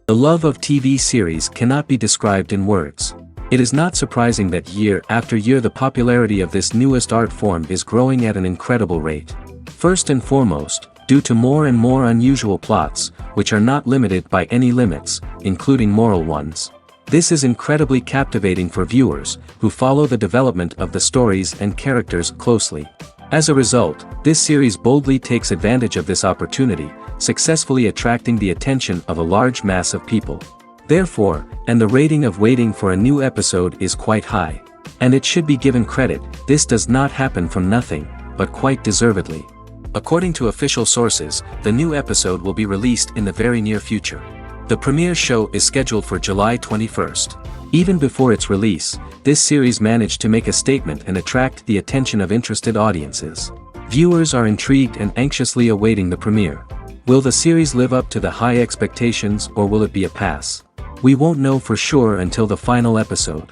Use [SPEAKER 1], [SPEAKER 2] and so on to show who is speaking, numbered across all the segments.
[SPEAKER 1] The love of TV series cannot be described in words. It is not surprising that year after year the popularity of this newest art form is growing at an incredible rate. First and foremost, due to more and more unusual plots, which are not limited by any limits, including moral ones. This is incredibly captivating for viewers, who follow the development of the stories and characters closely. As a result, this series boldly takes advantage of this opportunity, successfully attracting the attention of a large mass of people. Therefore, and the rating of waiting for a new episode is quite high. And it should be given credit, this does not happen from nothing, but quite deservedly. According to official sources, the new episode will be released in the very near future. The premiere show is scheduled for July 21st. Even before its release, this series managed to make a statement and attract the attention of interested audiences. Viewers are intrigued and anxiously awaiting the premiere. Will the series live up to the high expectations or will it be a pass? We won't know for sure until the final episode.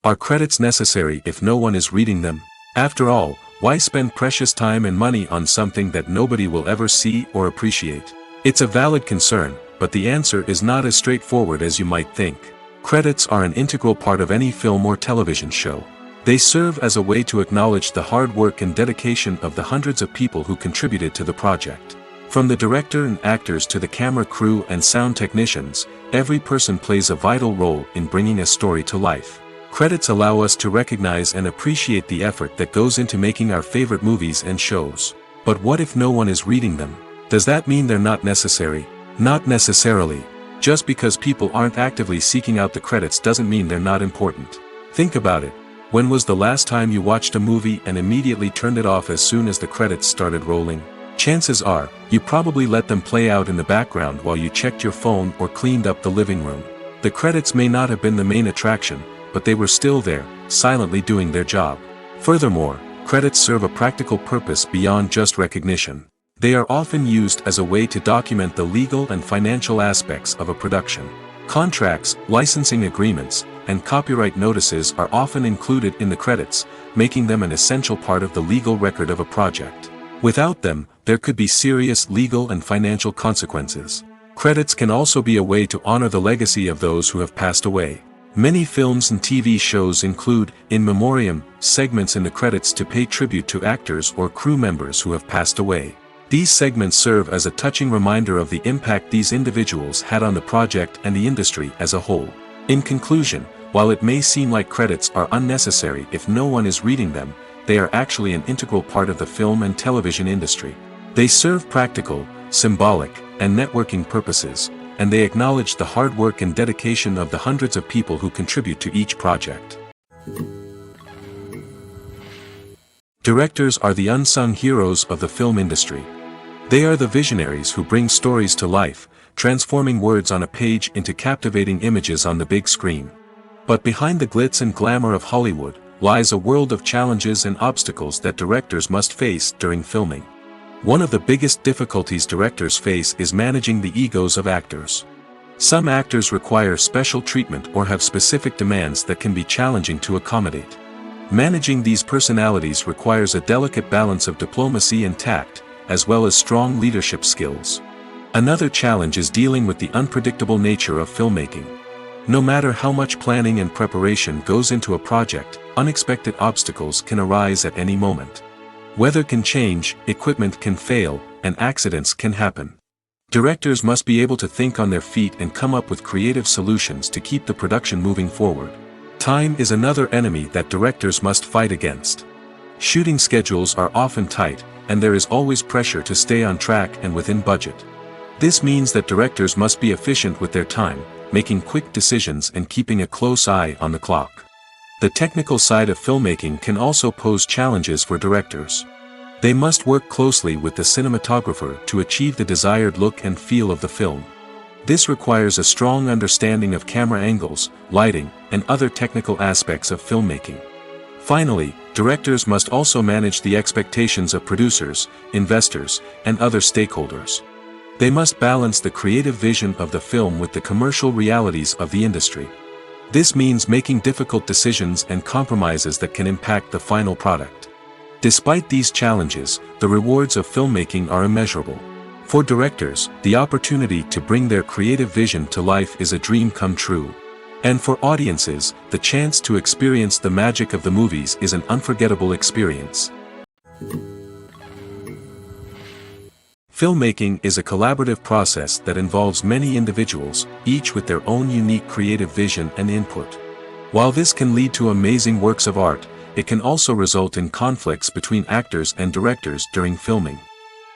[SPEAKER 1] Are credits necessary if no one is reading them? After all, why spend precious time and money on something that nobody will ever see or appreciate? It's a valid concern, but the answer is not as straightforward as you might think. Credits are an integral part of any film or television show. They serve as a way to acknowledge the hard work and dedication of the hundreds of people who contributed to the project. From the director and actors to the camera crew and sound technicians, every person plays a vital role in bringing a story to life. Credits allow us to recognize and appreciate the effort that goes into making our favorite movies and shows. But what if no one is reading them? Does that mean they're not necessary? Not necessarily. Just because people aren't actively seeking out the credits doesn't mean they're not important. Think about it. When was the last time you watched a movie and immediately turned it off as soon as the credits started rolling? Chances are, you probably let them play out in the background while you checked your phone or cleaned up the living room. The credits may not have been the main attraction, but they were still there, silently doing their job. Furthermore, credits serve a practical purpose beyond just recognition. They are often used as a way to document the legal and financial aspects of a production. Contracts, licensing agreements, and copyright notices are often included in the credits, making them an essential part of the legal record of a project. Without them, there could be serious legal and financial consequences. Credits can also be a way to honor the legacy of those who have passed away. Many films and TV shows include, in memoriam, segments in the credits to pay tribute to actors or crew members who have passed away. These segments serve as a touching reminder of the impact these individuals had on the project and the industry as a whole. In conclusion, while it may seem like credits are unnecessary if no one is reading them, they are actually an integral part of the film and television industry. They serve practical, symbolic, and networking purposes, and they acknowledge the hard work and dedication of the hundreds of people who contribute to each project. Directors are the unsung heroes of the film industry. They are the visionaries who bring stories to life, transforming words on a page into captivating images on the big screen. But behind the glitz and glamour of Hollywood, lies a world of challenges and obstacles that directors must face during filming. One of the biggest difficulties directors face is managing the egos of actors. Some actors require special treatment or have specific demands that can be challenging to accommodate. Managing these personalities requires a delicate balance of diplomacy and tact, as well as strong leadership skills. Another challenge is dealing with the unpredictable nature of filmmaking. No matter how much planning and preparation goes into a project, unexpected obstacles can arise at any moment. Weather can change, equipment can fail, and accidents can happen. Directors must be able to think on their feet and come up with creative solutions to keep the production moving forward. Time is another enemy that directors must fight against. Shooting schedules are often tight, and there is always pressure to stay on track and within budget. This means that directors must be efficient with their time, making quick decisions and keeping a close eye on the clock. The technical side of filmmaking can also pose challenges for directors. They must work closely with the cinematographer to achieve the desired look and feel of the film. This requires a strong understanding of camera angles, lighting, and other technical aspects of filmmaking. Finally, directors must also manage the expectations of producers, investors, and other stakeholders. They must balance the creative vision of the film with the commercial realities of the industry. This means making difficult decisions and compromises that can impact the final product. Despite these challenges, the rewards of filmmaking are immeasurable. For directors, the opportunity to bring their creative vision to life is a dream come true. And for audiences, the chance to experience the magic of the movies is an unforgettable experience. Filmmaking is a collaborative process that involves many individuals, each with their own unique creative vision and input. While this can lead to amazing works of art, it can also result in conflicts between actors and directors during filming.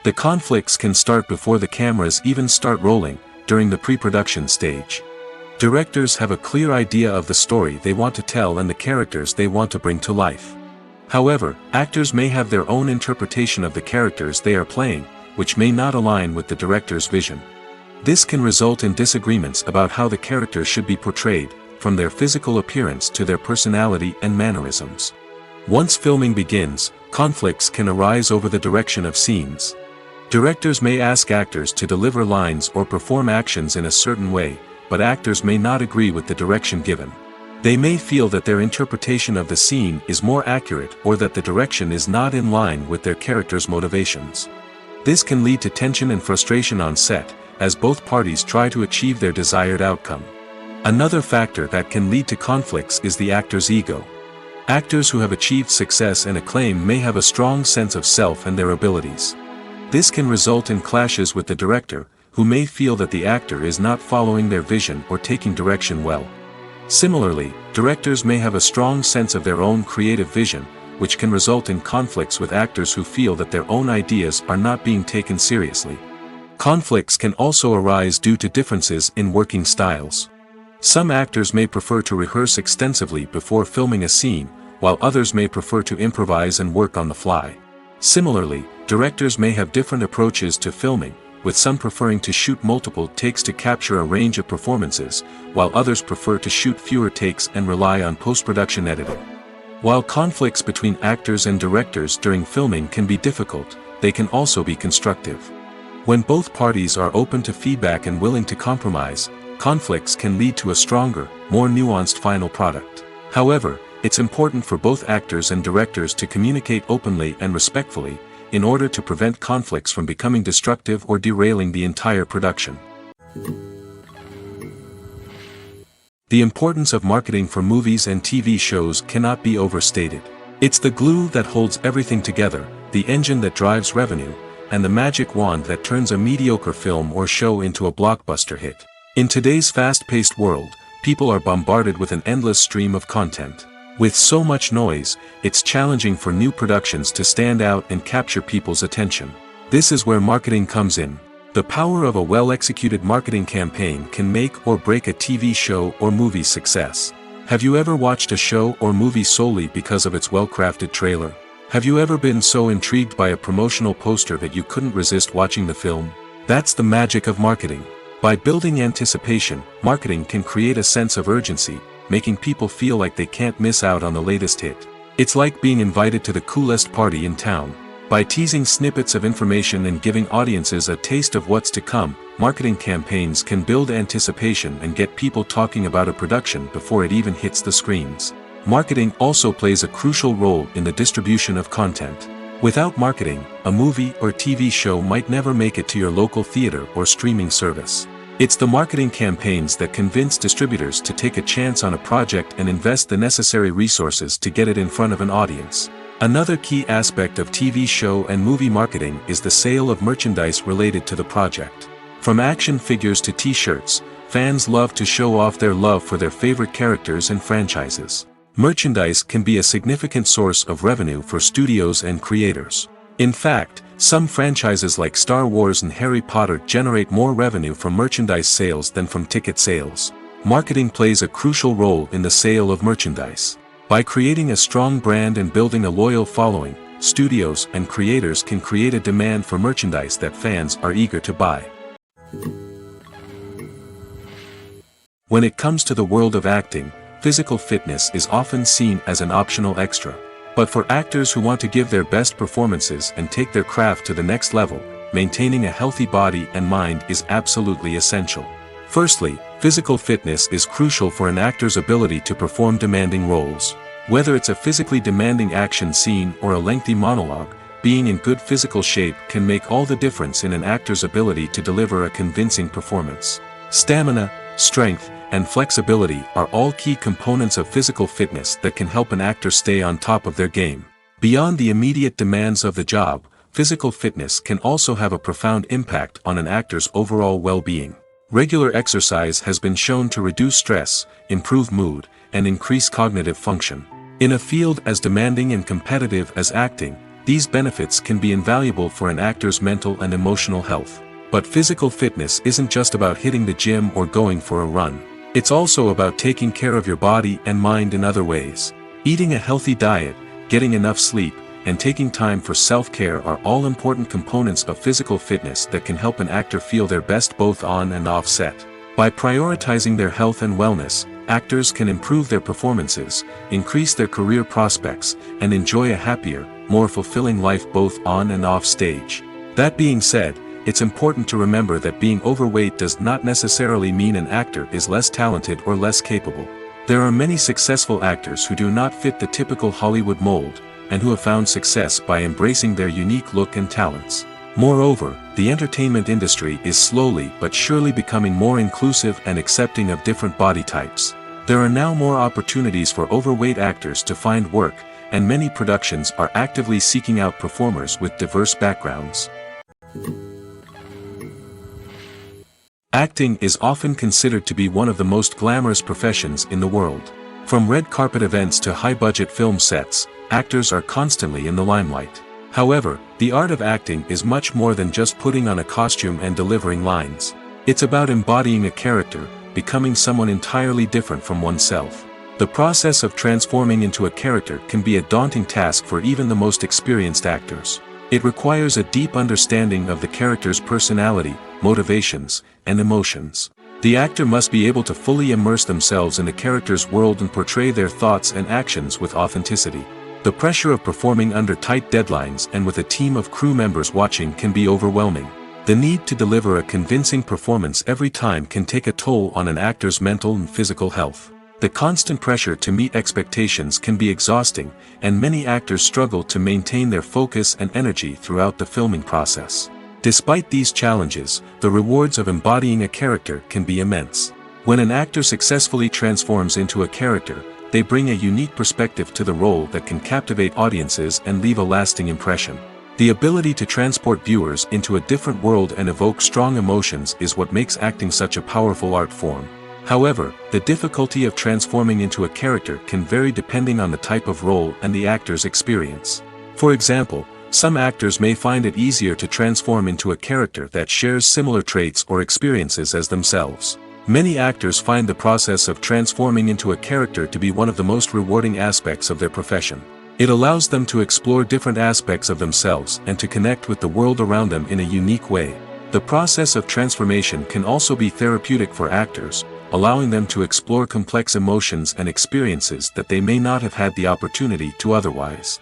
[SPEAKER 1] The conflicts can start before the cameras even start rolling, during the pre-production stage. Directors have a clear idea of the story they want to tell and the characters they want to bring to life. However, actors may have their own interpretation of the characters they are playing, which may not align with the director's vision. This can result in disagreements about how the characters should be portrayed, from their physical appearance to their personality and mannerisms. Once filming begins, conflicts can arise over the direction of scenes. Directors may ask actors to deliver lines or perform actions in a certain way, but actors may not agree with the direction given. They may feel that their interpretation of the scene is more accurate or that the direction is not in line with their character's motivations. This can lead to tension and frustration on set, as both parties try to achieve their desired outcome. Another factor that can lead to conflicts is the actor's ego. Actors who have achieved success and acclaim may have a strong sense of self and their abilities. This can result in clashes with the director, who may feel that the actor is not following their vision or taking direction well. Similarly, directors may have a strong sense of their own creative vision, which can result in conflicts with actors who feel that their own ideas are not being taken seriously. Conflicts can also arise due to differences in working styles. Some actors may prefer to rehearse extensively before filming a scene, while others may prefer to improvise and work on the fly. Similarly, directors may have different approaches to filming, with some preferring to shoot multiple takes to capture a range of performances, while others prefer to shoot fewer takes and rely on post-production editing. While conflicts between actors and directors during filming can be difficult, they can also be constructive. When both parties are open to feedback and willing to compromise, conflicts can lead to a stronger, more nuanced final product. However, it's important for both actors and directors to communicate openly and respectfully, in order to prevent conflicts from becoming destructive or derailing the entire production. The importance of marketing for movies and TV shows cannot be overstated. It's the glue that holds everything together, the engine that drives revenue, and the magic wand that turns a mediocre film or show into a blockbuster hit. In today's fast-paced world, people are bombarded with an endless stream of content. With so much noise, it's challenging for new productions to stand out and capture people's attention. This is where marketing comes in. The power of a well-executed marketing campaign can make or break a TV show or movie's success. Have you ever watched a show or movie solely because of its well-crafted trailer? Have you ever been so intrigued by a promotional poster that you couldn't resist watching the film? That's the magic of marketing. By building anticipation, marketing can create a sense of urgency, making people feel like they can't miss out on the latest hit. It's like being invited to the coolest party in town. By teasing snippets of information and giving audiences a taste of what's to come, marketing campaigns can build anticipation and get people talking about a production before it even hits the screens. Marketing also plays a crucial role in the distribution of content. Without marketing, a movie or TV show might never make it to your local theater or streaming service. It's the marketing campaigns that convince distributors to take a chance on a project and invest the necessary resources to get it in front of an audience. Another key aspect of TV show and movie marketing is the sale of merchandise related to the project. From action figures to t-shirts, fans love to show off their love for their favorite characters and franchises. Merchandise can be a significant source of revenue for studios and creators. In fact, some franchises like Star Wars and Harry Potter generate more revenue from merchandise sales than from ticket sales. Marketing plays a crucial role in the sale of merchandise. By creating a strong brand and building a loyal following, studios and creators can create a demand for merchandise that fans are eager to buy. When it comes to the world of acting, physical fitness is often seen as an optional extra. But for actors who want to give their best performances and take their craft to the next level, maintaining a healthy body and mind is absolutely essential. Firstly, physical fitness is crucial for an actor's ability to perform demanding roles. Whether it's a physically demanding action scene or a lengthy monologue, being in good physical shape can make all the difference in an actor's ability to deliver a convincing performance. Stamina, strength, and flexibility are all key components of physical fitness that can help an actor stay on top of their game. Beyond the immediate demands of the job, physical fitness can also have a profound impact on an actor's overall well-being. Regular exercise has been shown to reduce stress, improve mood, and increase cognitive function. In a field as demanding and competitive as acting, these benefits can be invaluable for an actor's mental and emotional health. But physical fitness isn't just about hitting the gym or going for a run. It's also about taking care of your body and mind in other ways. Eating a healthy diet, getting enough sleep, and taking time for self-care are all important components of physical fitness that can help an actor feel their best both on and off set. By prioritizing their health and wellness, actors can improve their performances, increase their career prospects, and enjoy a happier, more fulfilling life both on and off stage. That being said, it's important to remember that being overweight does not necessarily mean an actor is less talented or less capable. There are many successful actors who do not fit the typical Hollywood mold, and who have found success by embracing their unique look and talents. Moreover, the entertainment industry is slowly but surely becoming more inclusive and accepting of different body types. There are now more opportunities for overweight actors to find work, and many productions are actively seeking out performers with diverse backgrounds. Acting is often considered to be one of the most glamorous professions in the world. From red carpet events to high-budget film sets, actors are constantly in the limelight. However, the art of acting is much more than just putting on a costume and delivering lines. It's about embodying a character, becoming someone entirely different from oneself. The process of transforming into a character can be a daunting task for even the most experienced actors. It requires a deep understanding of the character's personality, motivations, and emotions. The actor must be able to fully immerse themselves in the character's world and portray their thoughts and actions with authenticity. The pressure of performing under tight deadlines and with a team of crew members watching can be overwhelming. The need to deliver a convincing performance every time can take a toll on an actor's mental and physical health. The constant pressure to meet expectations can be exhausting, and many actors struggle to maintain their focus and energy throughout the filming process. Despite these challenges, the rewards of embodying a character can be immense. When an actor successfully transforms into a character, they bring a unique perspective to the role that can captivate audiences and leave a lasting impression. The ability to transport viewers into a different world and evoke strong emotions is what makes acting such a powerful art form. However, the difficulty of transforming into a character can vary depending on the type of role and the actor's experience. For example, some actors may find it easier to transform into a character that shares similar traits or experiences as themselves. Many actors find the process of transforming into a character to be one of the most rewarding aspects of their profession. It allows them to explore different aspects of themselves and to connect with the world around them in a unique way. The process of transformation can also be therapeutic for actors, allowing them to explore complex emotions and experiences that they may not have had the opportunity to otherwise.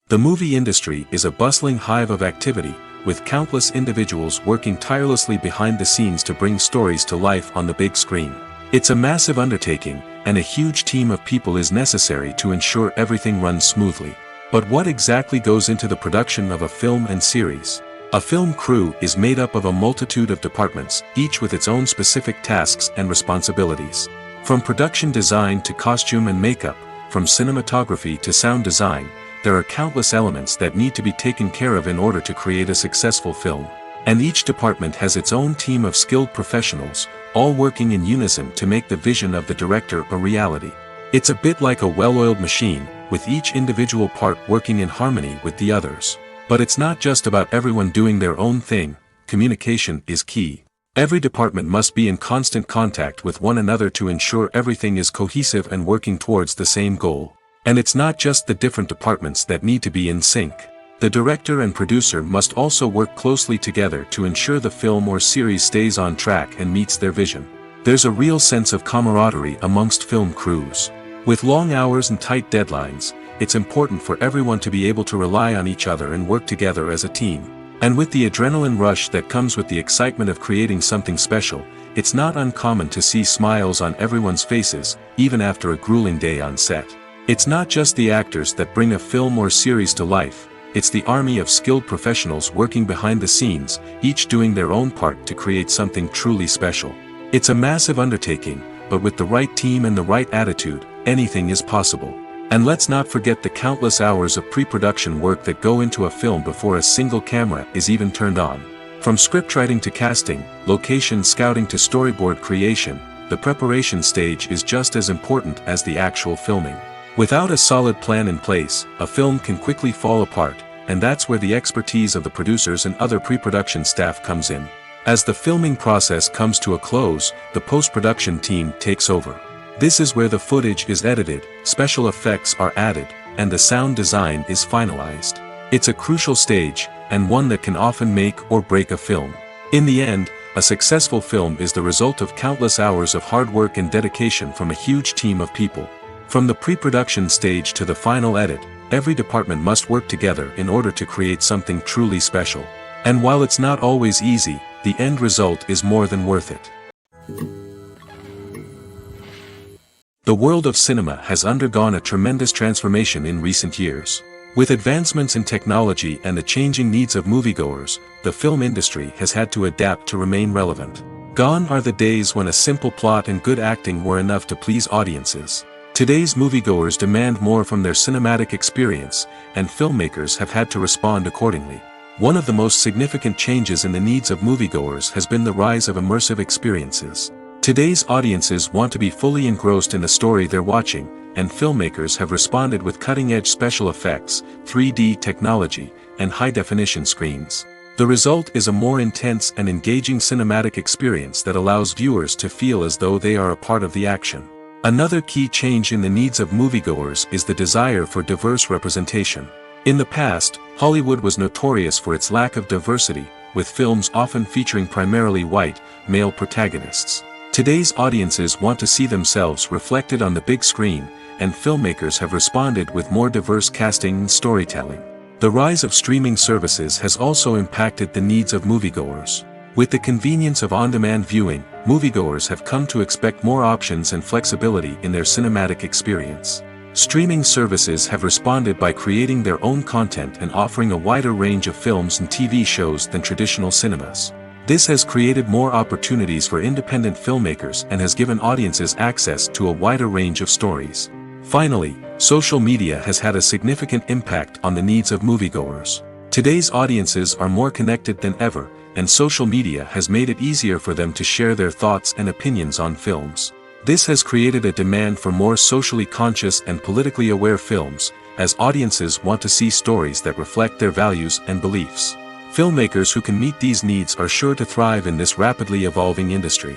[SPEAKER 1] The movie industry is a bustling hive of activity, with countless individuals working tirelessly behind the scenes to bring stories to life on the big screen. It's a massive undertaking, and a huge team of people is necessary to ensure everything runs smoothly. But what exactly goes into the production of a film and series? A film crew is made up of a multitude of departments, each with its own specific tasks and responsibilities. From production design to costume and makeup, from cinematography to sound design, there are countless elements that need to be taken care of in order to create a successful film. And each department has its own team of skilled professionals, all working in unison to make the vision of the director a reality. It's a bit like a well-oiled machine, with each individual part working in harmony with the others. But it's not just about everyone doing their own thing. Communication is key. Every department must be in constant contact with one another to ensure everything is cohesive and working towards the same goal. And it's not just the different departments that need to be in sync. The director and producer must also work closely together to ensure the film or series stays on track and meets their vision. There's a real sense of camaraderie amongst film crews. With long hours and tight deadlines, it's important for everyone to be able to rely on each other and work together as a team. And with the adrenaline rush that comes with the excitement of creating something special, it's not uncommon to see smiles on everyone's faces, even after a grueling day on set. It's not just the actors that bring a film or series to life, it's the army of skilled professionals working behind the scenes, each doing their own part to create something truly special. It's a massive undertaking, but with the right team and the right attitude, anything is possible. And let's not forget the countless hours of pre-production work that go into a film before a single camera is even turned on. From scriptwriting to casting, location scouting to storyboard creation, the preparation stage is just as important as the actual filming. Without a solid plan in place, a film can quickly fall apart, and that's where the expertise of the producers and other pre-production staff comes in. As the filming process comes to a close, the post-production team takes over. This is where the footage is edited, special effects are added, and the sound design is finalized. It's a crucial stage, and one that can often make or break a film. In the end, a successful film is the result of countless hours of hard work and dedication from a huge team of people. From the pre-production stage to the final edit, every department must work together in order to create something truly special. And while it's not always easy, the end result is more than worth it. The world of cinema has undergone a tremendous transformation in recent years. With advancements in technology and the changing needs of moviegoers, the film industry has had to adapt to remain relevant. Gone are the days when a simple plot and good acting were enough to please audiences. Today's moviegoers demand more from their cinematic experience, and filmmakers have had to respond accordingly. One of the most significant changes in the needs of moviegoers has been the rise of immersive experiences. Today's audiences want to be fully engrossed in the story they're watching, and filmmakers have responded with cutting-edge special effects, 3D technology, and high-definition screens. The result is a more intense and engaging cinematic experience that allows viewers to feel as though they are a part of the action. Another key change in the needs of moviegoers is the desire for diverse representation. In the past, Hollywood was notorious for its lack of diversity, with films often featuring primarily white, male protagonists. Today's audiences want to see themselves reflected on the big screen, and filmmakers have responded with more diverse casting and storytelling. The rise of streaming services has also impacted the needs of moviegoers. With the convenience of on-demand viewing, moviegoers have come to expect more options and flexibility in their cinematic experience. Streaming services have responded by creating their own content and offering a wider range of films and TV shows than traditional cinemas. This has created more opportunities for independent filmmakers and has given audiences access to a wider range of stories. Finally, social media has had a significant impact on the needs of moviegoers. Today's audiences are more connected than ever, and social media has made it easier for them to share their thoughts and opinions on films. This has created a demand for more socially conscious and politically aware films, as audiences want to see stories that reflect their values and beliefs. Filmmakers who can meet these needs are sure to thrive in this rapidly evolving industry.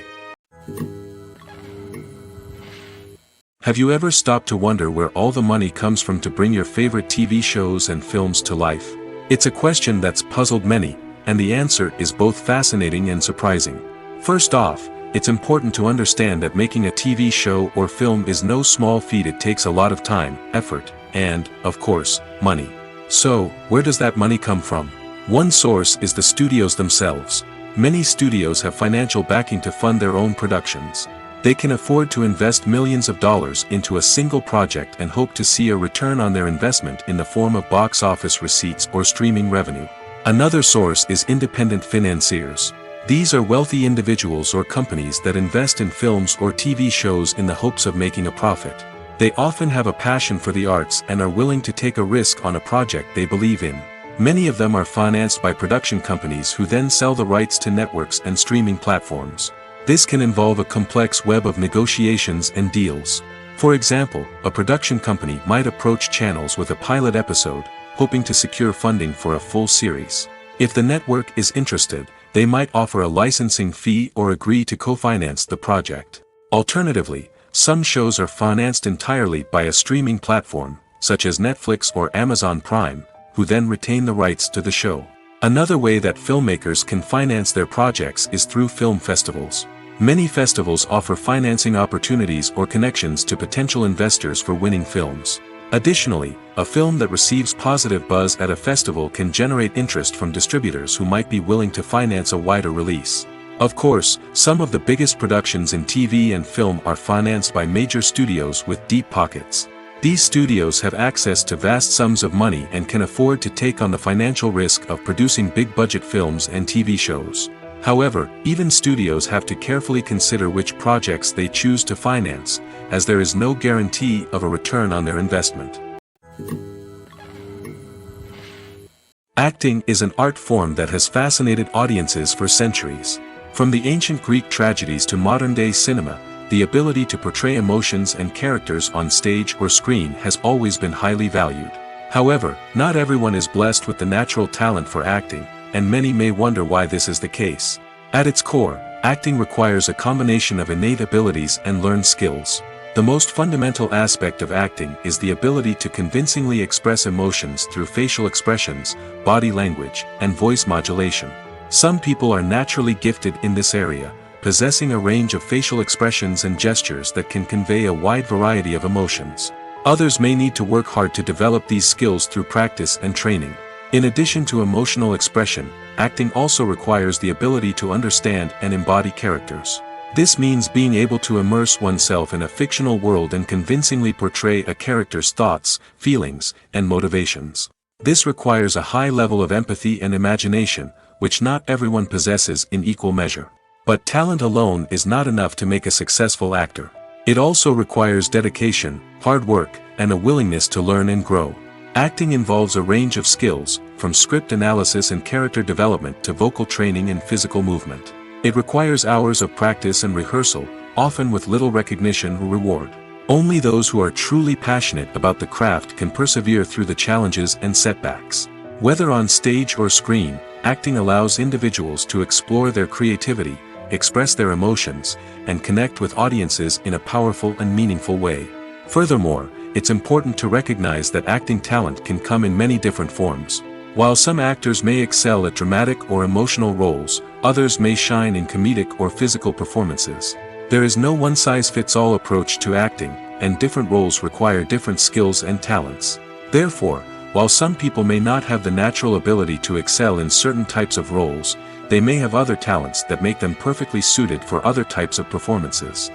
[SPEAKER 1] Have you ever stopped to wonder where all the money comes from to bring your favorite TV shows and films to life? It's a question that's puzzled many, and the answer is both fascinating and surprising. First off, it's important to understand that making a TV show or film is no small feat. It takes a lot of time, effort, and, of course, money. So, where does that money come from? One source is the studios themselves. Many studios have financial backing to fund their own productions. They can afford to invest millions of dollars into a single project and hope to see a return on their investment in the form of box office receipts or streaming revenue. Another source is independent financiers. These are wealthy individuals or companies that invest in films or TV shows in the hopes of making a profit. They often have a passion for the arts and are willing to take a risk on a project they believe in. Many of them are financed by production companies who then sell the rights to networks and streaming platforms. This can involve a complex web of negotiations and deals. For example, a production company might approach channels with a pilot episode, hoping to secure funding for a full series. If the network is interested, they might offer a licensing fee or agree to co-finance the project. Alternatively, some shows are financed entirely by a streaming platform, such as Netflix or Amazon Prime, who then retain the rights to the show. Another way that filmmakers can finance their projects is through film festivals. Many festivals offer financing opportunities or connections to potential investors for winning films. Additionally, a film that receives positive buzz at a festival can generate interest from distributors who might be willing to finance a wider release. Of course, some of the biggest productions in TV and film are financed by major studios with deep pockets. These studios have access to vast sums of money and can afford to take on the financial risk of producing big-budget films and TV shows. However, even studios have to carefully consider which projects they choose to finance, as there is no guarantee of a return on their investment. Acting is an art form that has fascinated audiences for centuries. From the ancient Greek tragedies to modern-day cinema, the ability to portray emotions and characters on stage or screen has always been highly valued. However, not everyone is blessed with the natural talent for acting, and many may wonder why this is the case. At its core, acting requires a combination of innate abilities and learned skills. The most fundamental aspect of acting is the ability to convincingly express emotions through facial expressions, body language, and voice modulation. Some people are naturally gifted in this area, possessing a range of facial expressions and gestures that can convey a wide variety of emotions. Others may need to work hard to develop these skills through practice and training. In addition to emotional expression, acting also requires the ability to understand and embody characters. This means being able to immerse oneself in a fictional world and convincingly portray a character's thoughts, feelings, and motivations. This requires a high level of empathy and imagination, which not everyone possesses in equal measure. But talent alone is not enough to make a successful actor. It also requires dedication, hard work, and a willingness to learn and grow. Acting involves a range of skills, from script analysis and character development to vocal training and physical movement. It requires hours of practice and rehearsal, often with little recognition or reward. Only those who are truly passionate about the craft can persevere through the challenges and setbacks. Whether on stage or screen, acting allows individuals to explore their creativity, express their emotions, and connect with audiences in a powerful and meaningful way. Furthermore, it's important to recognize that acting talent can come in many different forms. While some actors may excel at dramatic or emotional roles, others may shine in comedic or physical performances. There is no one-size-fits-all approach to acting, and different roles require different skills and talents. Therefore, while some people may not have the natural ability to excel in certain types of roles, they may have other talents that make them perfectly suited for other types of performances.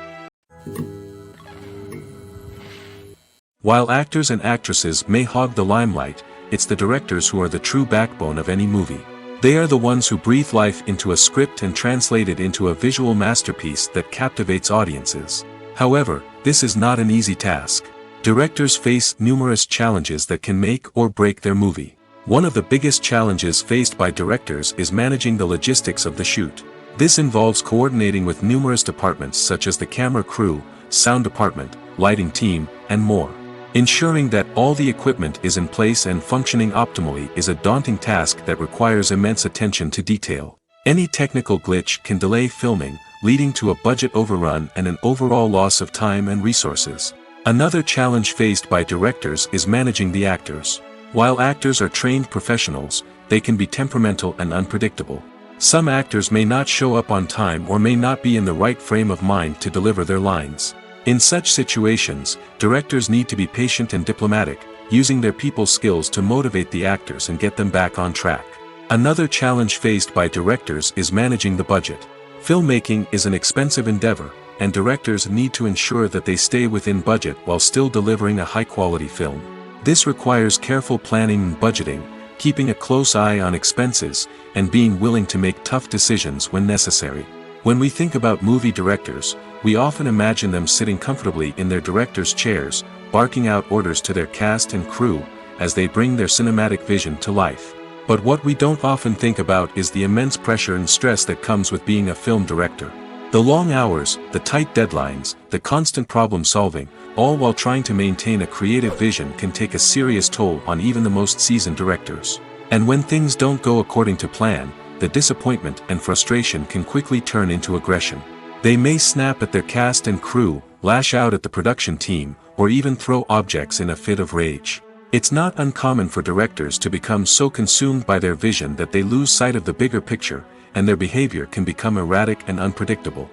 [SPEAKER 1] While actors and actresses may hog the limelight, it's the directors who are the true backbone of any movie. They are the ones who breathe life into a script and translate it into a visual masterpiece that captivates audiences. However, this is not an easy task. Directors face numerous challenges that can make or break their movie. One of the biggest challenges faced by directors is managing the logistics of the shoot. This involves coordinating with numerous departments such as the camera crew, sound department, lighting team, and more. Ensuring that all the equipment is in place and functioning optimally is a daunting task that requires immense attention to detail. Any technical glitch can delay filming, leading to a budget overrun and an overall loss of time and resources. Another challenge faced by directors is managing the actors. While actors are trained professionals, they can be temperamental and unpredictable. Some actors may not show up on time or may not be in the right frame of mind to deliver their lines. In such situations, directors need to be patient and diplomatic, using their people skills to motivate the actors and get them back on track. Another challenge faced by directors is managing the budget. Filmmaking is an expensive endeavor, and directors need to ensure that they stay within budget while still delivering a high-quality film. This requires careful planning and budgeting, keeping a close eye on expenses, and being willing to make tough decisions when necessary. When we think about movie directors, we often imagine them sitting comfortably in their director's chairs, barking out orders to their cast and crew, as they bring their cinematic vision to life. But what we don't often think about is the immense pressure and stress that comes with being a film director. The long hours, the tight deadlines, the constant problem solving, all while trying to maintain a creative vision can take a serious toll on even the most seasoned directors. And when things don't go according to plan, the disappointment and frustration can quickly turn into aggression. They may snap at their cast and crew, lash out at the production team, or even throw objects in a fit of rage. It's not uncommon for directors to become so consumed by their vision that they lose sight of the bigger picture, and their behavior can become erratic and unpredictable.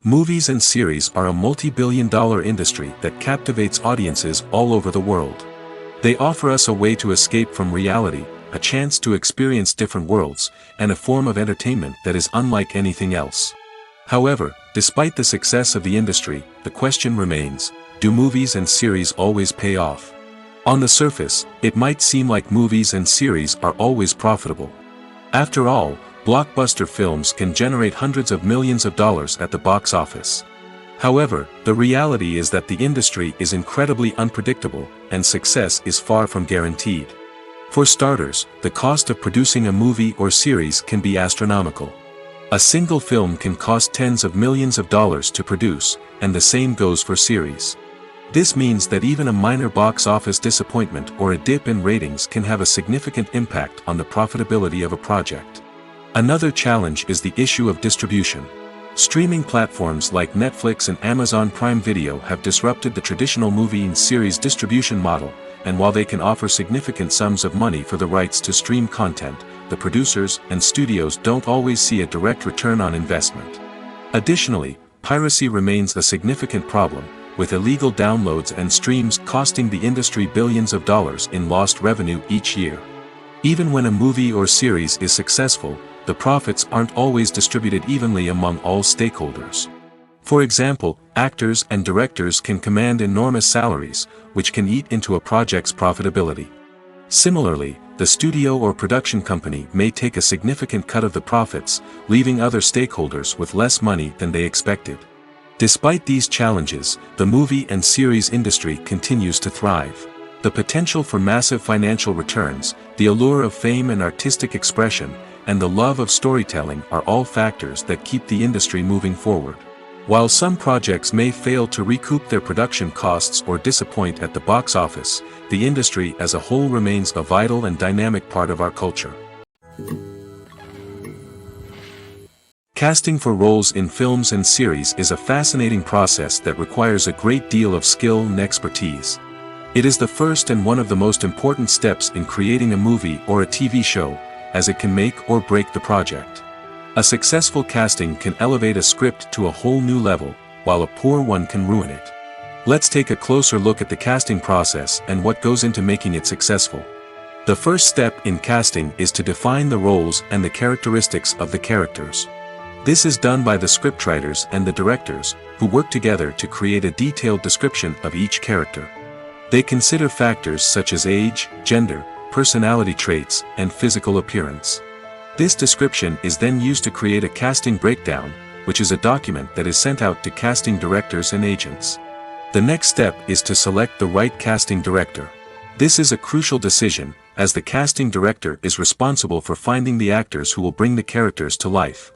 [SPEAKER 1] Movies and series are a multi-billion-dollar industry that captivates audiences all over the world. They offer us a way to escape from reality, a chance to experience different worlds, and a form of entertainment that is unlike anything else. However, despite the success of the industry, the question remains, do movies and series always pay off? On the surface, it might seem like movies and series are always profitable. After all, blockbuster films can generate hundreds of millions of dollars at the box office. However, the reality is that the industry is incredibly unpredictable, and success is far from guaranteed. For starters, the cost of producing a movie or series can be astronomical. A single film can cost tens of millions of dollars to produce, and the same goes for series. This means that even a minor box office disappointment or a dip in ratings can have a significant impact on the profitability of a project. Another challenge is the issue of distribution. Streaming platforms like Netflix and Amazon Prime Video have disrupted the traditional movie and series distribution model, and while they can offer significant sums of money for the rights to stream content, the producers and studios don't always see a direct return on investment. Additionally, piracy remains a significant problem, with illegal downloads and streams costing the industry billions of dollars in lost revenue each year. Even when a movie or series is successful, the profits aren't always distributed evenly among all stakeholders. For example, actors and directors can command enormous salaries, which can eat into a project's profitability. Similarly, the studio or production company may take a significant cut of the profits, leaving other stakeholders with less money than they expected. Despite these challenges, the movie and series industry continues to thrive. The potential for massive financial returns, the allure of fame and artistic expression, and the love of storytelling are all factors that keep the industry moving forward. While some projects may fail to recoup their production costs or disappoint at the box office, the industry as a whole remains a vital and dynamic part of our culture. Casting for roles in films and series is a fascinating process that requires a great deal of skill and expertise. It is the first and one of the most important steps in creating a movie or a TV show, as it can make or break the project. A successful casting can elevate a script to a whole new level, while a poor one can ruin it. Let's take a closer look at the casting process and what goes into making it successful. The first step in casting is to define the roles and the characteristics of the characters. This is done by the scriptwriters and the directors, who work together to create a detailed description of each character. They consider factors such as age, gender, personality traits, and physical appearance. This description is then used to create a casting breakdown, which is a document that is sent out to casting directors and agents. The next step is to select the right casting director. This is a crucial decision, as the casting director is responsible for finding the actors who will bring the characters to life.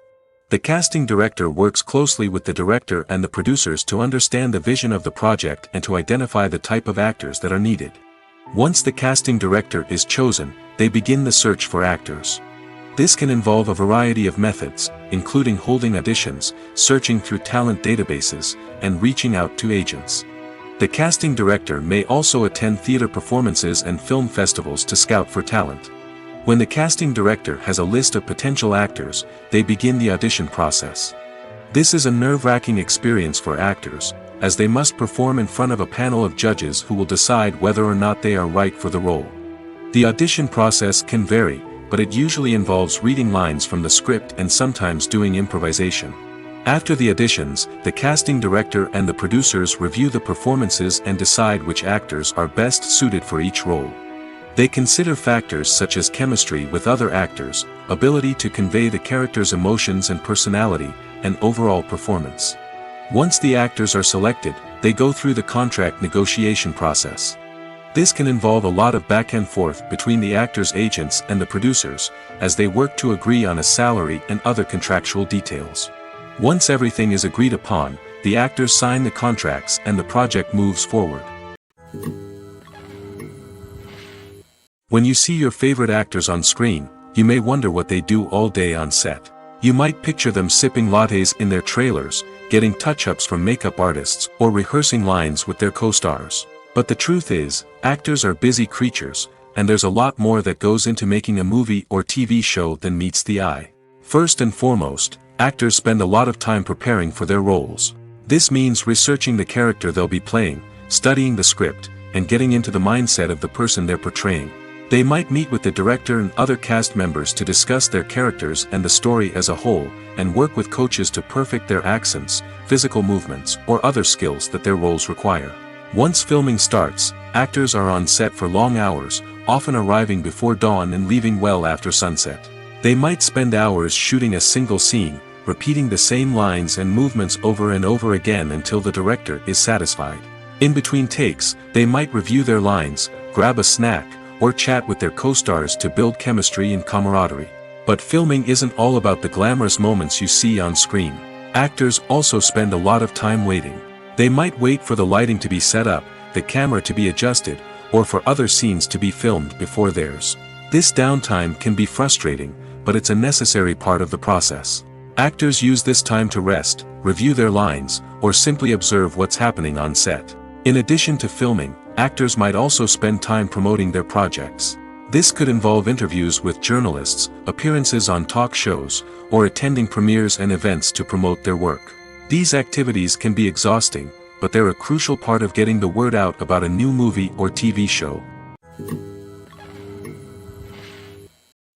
[SPEAKER 1] The casting director works closely with the director and the producers to understand the vision of the project and to identify the type of actors that are needed. Once the casting director is chosen, they begin the search for actors. This can involve a variety of methods, including holding auditions, searching through talent databases, and reaching out to agents. The casting director may also attend theater performances and film festivals to scout for talent. When the casting director has a list of potential actors, they begin the audition process. This is a nerve-wracking experience for actors, as they must perform in front of a panel of judges who will decide whether or not they are right for the role. The audition process can vary, but it usually involves reading lines from the script and sometimes doing improvisation. After the auditions, the casting director and the producers review the performances and decide which actors are best suited for each role. They consider factors such as chemistry with other actors, ability to convey the character's emotions and personality, and overall performance. Once the actors are selected, they go through the contract negotiation process. This can involve a lot of back and forth between the actors' agents and the producers, as they work to agree on a salary and other contractual details. Once everything is agreed upon, the actors sign the contracts and the project moves forward. When you see your favorite actors on screen, you may wonder what they do all day on set. You might picture them sipping lattes in their trailers, getting touch-ups from makeup artists, or rehearsing lines with their co-stars. But the truth is, actors are busy creatures, and there's a lot more that goes into making a movie or TV show than meets the eye. First and foremost, actors spend a lot of time preparing for their roles. This means researching the character they'll be playing, studying the script, and getting into the mindset of the person they're portraying. They might meet with the director and other cast members to discuss their characters and the story as a whole, and work with coaches to perfect their accents, physical movements, or other skills that their roles require. Once filming starts, actors are on set for long hours, often arriving before dawn and leaving well after sunset. They might spend hours shooting a single scene, repeating the same lines and movements over and over again until the director is satisfied. In between takes, they might review their lines, grab a snack, or chat with their co-stars to build chemistry and camaraderie. But filming isn't all about the glamorous moments you see on screen. Actors also spend a lot of time waiting. They might wait for the lighting to be set up, the camera to be adjusted, or for other scenes to be filmed before theirs. This downtime can be frustrating, but it's a necessary part of the process. Actors use this time to rest, review their lines, or simply observe what's happening on set. In addition to filming, actors might also spend time promoting their projects. This could involve interviews with journalists, appearances on talk shows, or attending premieres and events to promote their work. These activities can be exhausting, but they're a crucial part of getting the word out about a new movie or TV show.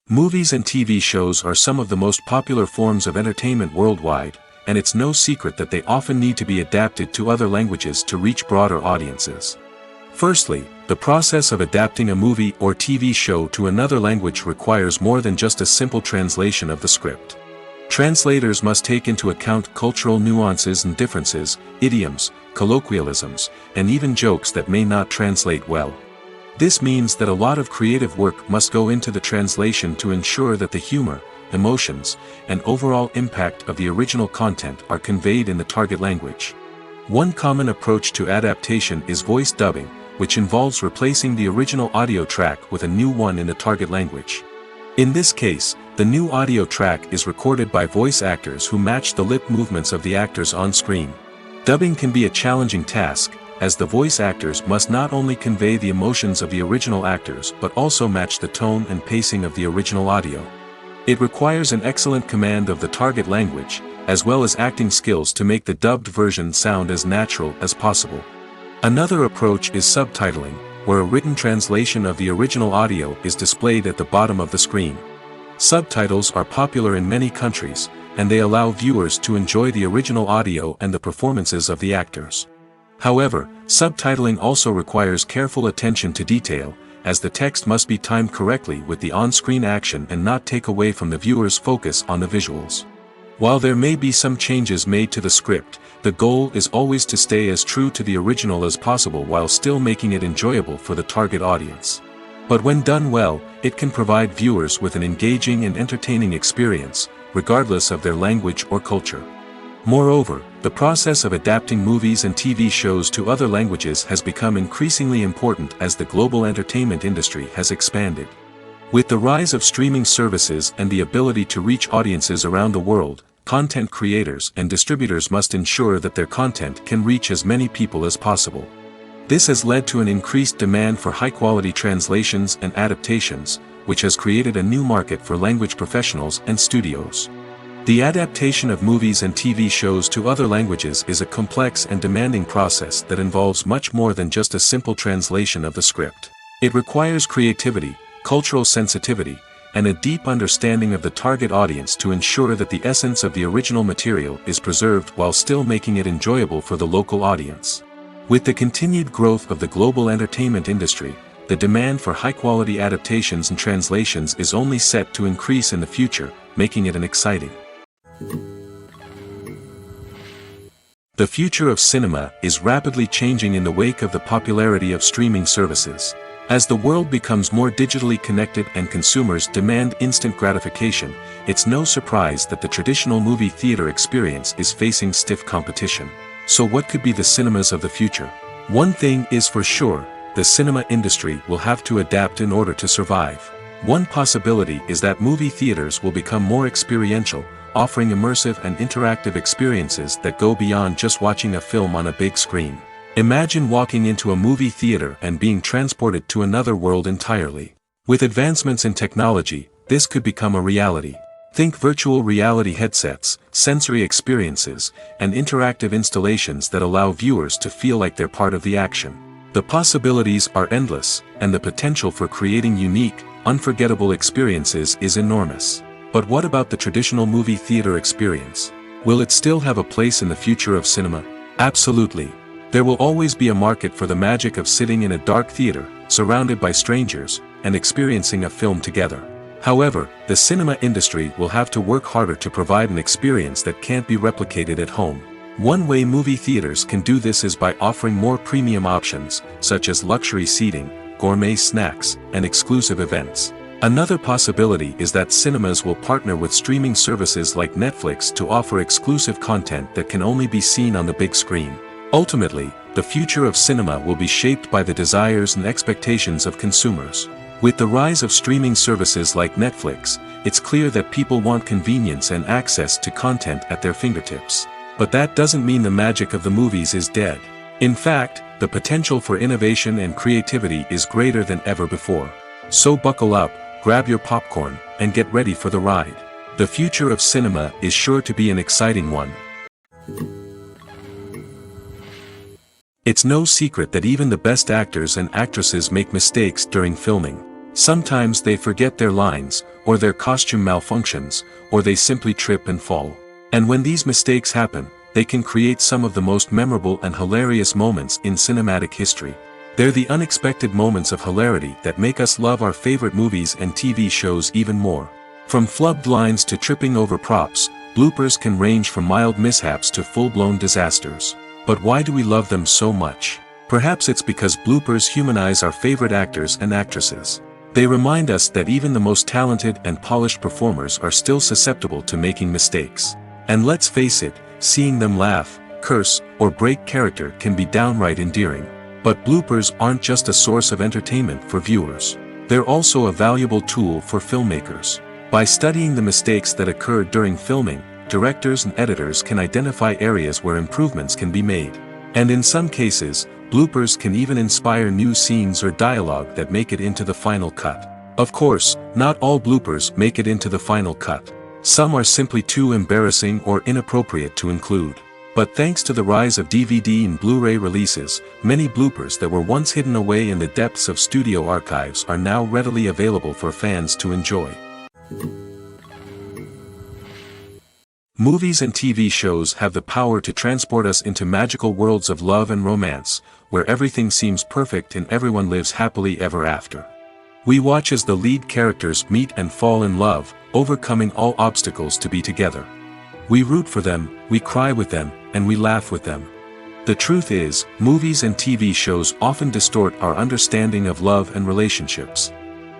[SPEAKER 1] Movies and TV shows are some of the most popular forms of entertainment worldwide, and it's no secret that they often need to be adapted to other languages to reach broader audiences. Firstly, the process of adapting a movie or TV show to another language requires more than just a simple translation of the script. Translators must take into account cultural nuances and differences, idioms, colloquialisms, and even jokes that may not translate well. This means that a lot of creative work must go into the translation to ensure that the humor, emotions, and overall impact of the original content are conveyed in the target language. One common approach to adaptation is voice dubbing, which involves replacing the original audio track with a new one in the target language. In this case, the new audio track is recorded by voice actors who match the lip movements of the actors on screen. Dubbing can be a challenging task, as the voice actors must not only convey the emotions of the original actors but also match the tone and pacing of the original audio. It requires an excellent command of the target language, as well as acting skills to make the dubbed version sound as natural as possible. Another approach is subtitling, where a written translation of the original audio is displayed at the bottom of the screen. Subtitles are popular in many countries, and they allow viewers to enjoy the original audio and the performances of the actors. However, subtitling also requires careful attention to detail, as the text must be timed correctly with the on-screen action and not take away from the viewer's focus on the visuals. While there may be some changes made to the script, the goal is always to stay as true to the original as possible while still making it enjoyable for the target audience. But when done well, it can provide viewers with an engaging and entertaining experience, regardless of their language or culture. Moreover, the process of adapting movies and TV shows to other languages has become increasingly important as the global entertainment industry has expanded. With the rise of streaming services and the ability to reach audiences around the world, content creators and distributors must ensure that their content can reach as many people as possible. This has led to an increased demand for high-quality translations and adaptations, which has created a new market for language professionals and studios. The adaptation of movies and TV shows to other languages is a complex and demanding process that involves much more than just a simple translation of the script. It requires creativity, cultural sensitivity, and a deep understanding of the target audience to ensure that the essence of the original material is preserved while still making it enjoyable for the local audience. With the continued growth of the global entertainment industry, the demand for high-quality adaptations and translations is only set to increase in the future, making it an exciting. The future of cinema is rapidly changing in the wake of the popularity of streaming services. As the world becomes more digitally connected and consumers demand instant gratification, it's no surprise that the traditional movie theater experience is facing stiff competition. So what could be the cinemas of the future? One thing is for sure, the cinema industry will have to adapt in order to survive. One possibility is that movie theaters will become more experiential, offering immersive and interactive experiences that go beyond just watching a film on a big screen. Imagine walking into a movie theater and being transported to another world entirely. With advancements in technology, this could become a reality. Think virtual reality headsets, sensory experiences, and interactive installations that allow viewers to feel like they're part of the action. The possibilities are endless, and the potential for creating unique, unforgettable experiences is enormous. But what about the traditional movie theater experience? Will it still have a place in the future of cinema? Absolutely. There will always be a market for the magic of sitting in a dark theater, surrounded by strangers, and experiencing a film together. However, the cinema industry will have to work harder to provide an experience that can't be replicated at home. One way movie theaters can do this is by offering more premium options, such as luxury seating, gourmet snacks, and exclusive events. Another possibility is that cinemas will partner with streaming services like Netflix to offer exclusive content that can only be seen on the big screen. Ultimately, the future of cinema will be shaped by the desires and expectations of consumers. With the rise of streaming services like Netflix, it's clear that people want convenience and access to content at their fingertips. But that doesn't mean the magic of the movies is dead. In fact, the potential for innovation and creativity is greater than ever before. So buckle up, grab your popcorn, and get ready for the ride. The future of cinema is sure to be an exciting one. It's no secret that even the best actors and actresses make mistakes during filming. Sometimes they forget their lines, or their costume malfunctions, or they simply trip and fall. And when these mistakes happen, they can create some of the most memorable and hilarious moments in cinematic history. They're the unexpected moments of hilarity that make us love our favorite movies and TV shows even more. From flubbed lines to tripping over props, bloopers can range from mild mishaps to full-blown disasters. But why do we love them so much? Perhaps it's because bloopers humanize our favorite actors and actresses. They remind us that even the most talented and polished performers are still susceptible to making mistakes. And let's face it, seeing them laugh, curse, or break character can be downright endearing. But bloopers aren't just a source of entertainment for viewers. They're also a valuable tool for filmmakers. By studying the mistakes that occurred during filming, directors and editors can identify areas where improvements can be made. And in some cases, bloopers can even inspire new scenes or dialogue that make it into the final cut. Of course, not all bloopers make it into the final cut. Some are simply too embarrassing or inappropriate to include. But thanks to the rise of DVD and Blu-ray releases, many bloopers that were once hidden away in the depths of studio archives are now readily available for fans to enjoy. Movies and TV shows have the power to transport us into magical worlds of love and romance, where everything seems perfect and everyone lives happily ever after. We watch as the lead characters meet and fall in love, overcoming all obstacles to be together. We root for them, we cry with them, and we laugh with them. The truth is, movies and TV shows often distort our understanding of love and relationships.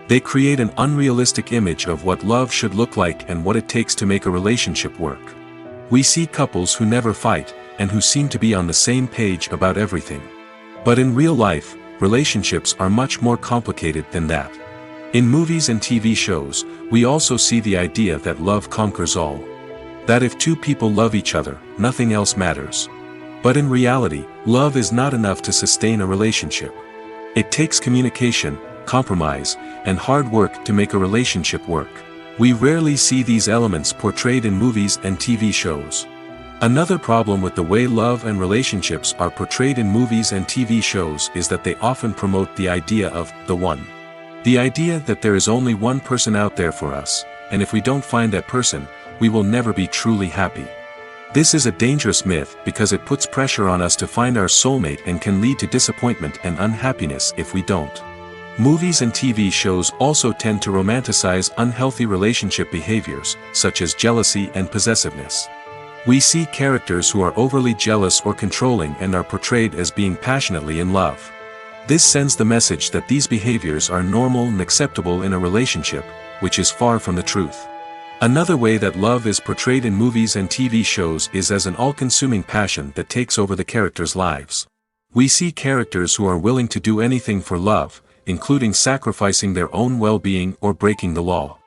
[SPEAKER 1] They create an unrealistic image of what love should look like and what it takes to make a relationship work. We see couples who never fight, and who seem to be on the same page about everything. But in real life, relationships are much more complicated than that. In movies and TV shows, we also see the idea that love conquers all. That if two people love each other, nothing else matters. But in reality, love is not enough to sustain a relationship. It takes communication, compromise, and hard work to make a relationship work. We rarely see these elements portrayed in movies and TV shows. Another problem with the way love and relationships are portrayed in movies and TV shows is that they often promote the idea of the one. The idea that there is only one person out there for us, and if we don't find that person, we will never be truly happy. This is a dangerous myth because it puts pressure on us to find our soulmate and can lead to disappointment and unhappiness if we don't. Movies and TV shows also tend to romanticize unhealthy relationship behaviors, such as jealousy and possessiveness. We see characters who are overly jealous or controlling and are portrayed as being passionately in love. This sends the message that these behaviors are normal and acceptable in a relationship, which is far from the truth. Another way that love is portrayed in movies and TV shows is as an all-consuming passion that takes over the characters' lives. We see characters who are willing to do anything for love, including sacrificing their own well-being or breaking the law.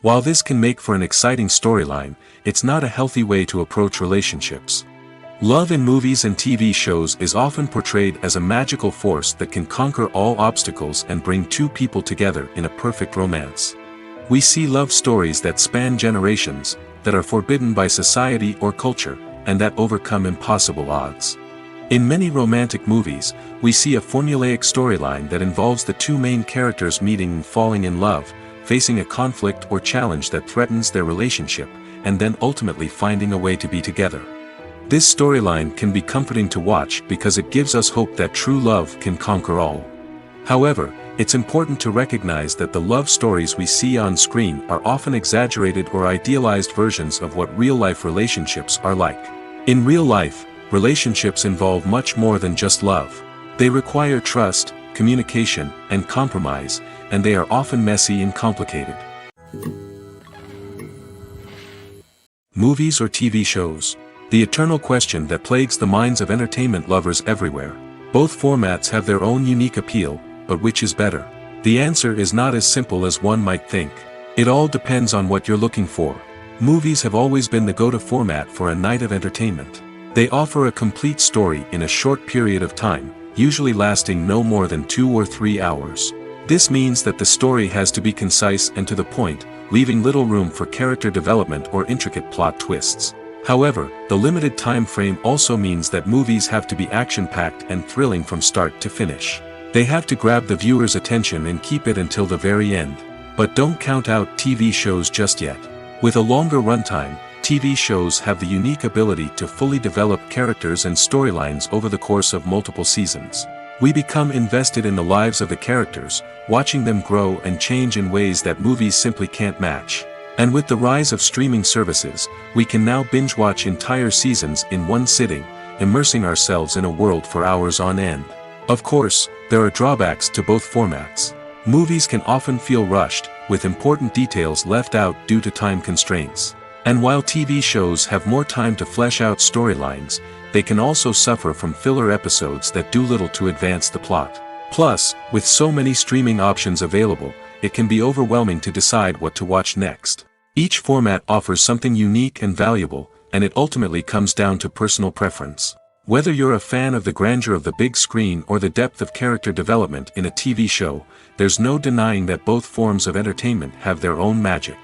[SPEAKER 1] While this can make for an exciting storyline, it's not a healthy way to approach relationships. Love in movies and TV shows is often portrayed as a magical force that can conquer all obstacles and bring two people together in a perfect romance. We see love stories that span generations, that are forbidden by society or culture, and that overcome impossible odds. In many romantic movies, we see a formulaic storyline that involves the two main characters meeting and falling in love, facing a conflict or challenge that threatens their relationship, and then ultimately finding a way to be together. This storyline can be comforting to watch because it gives us hope that true love can conquer all. However, it's important to recognize that the love stories we see on screen are often exaggerated or idealized versions of what real-life relationships are like. In real life, relationships involve much more than just love. They require trust, communication, and compromise, and they are often messy and complicated. Movies or TV shows? The eternal question that plagues the minds of entertainment lovers everywhere. Both formats have their own unique appeal, but which is better? The answer is not as simple as one might think. It all depends on what you're looking for. Movies have always been the go-to format for a night of entertainment. They offer a complete story in a short period of time, usually lasting no more than 2 or 3 hours. This means that the story has to be concise and to the point, leaving little room for character development or intricate plot twists. However, the limited time frame also means that movies have to be action-packed and thrilling from start to finish. They have to grab the viewer's attention and keep it until the very end. But don't count out TV shows just yet. With a longer runtime, TV shows have the unique ability to fully develop characters and storylines over the course of multiple seasons. We become invested in the lives of the characters, watching them grow and change in ways that movies simply can't match. And with the rise of streaming services, we can now binge-watch entire seasons in one sitting, immersing ourselves in a world for hours on end. Of course, there are drawbacks to both formats. Movies can often feel rushed, with important details left out due to time constraints. And while TV shows have more time to flesh out storylines, they can also suffer from filler episodes that do little to advance the plot. Plus, with so many streaming options available, it can be overwhelming to decide what to watch next. Each format offers something unique and valuable, and it ultimately comes down to personal preference. Whether you're a fan of the grandeur of the big screen or the depth of character development in a TV show, there's no denying that both forms of entertainment have their own magic.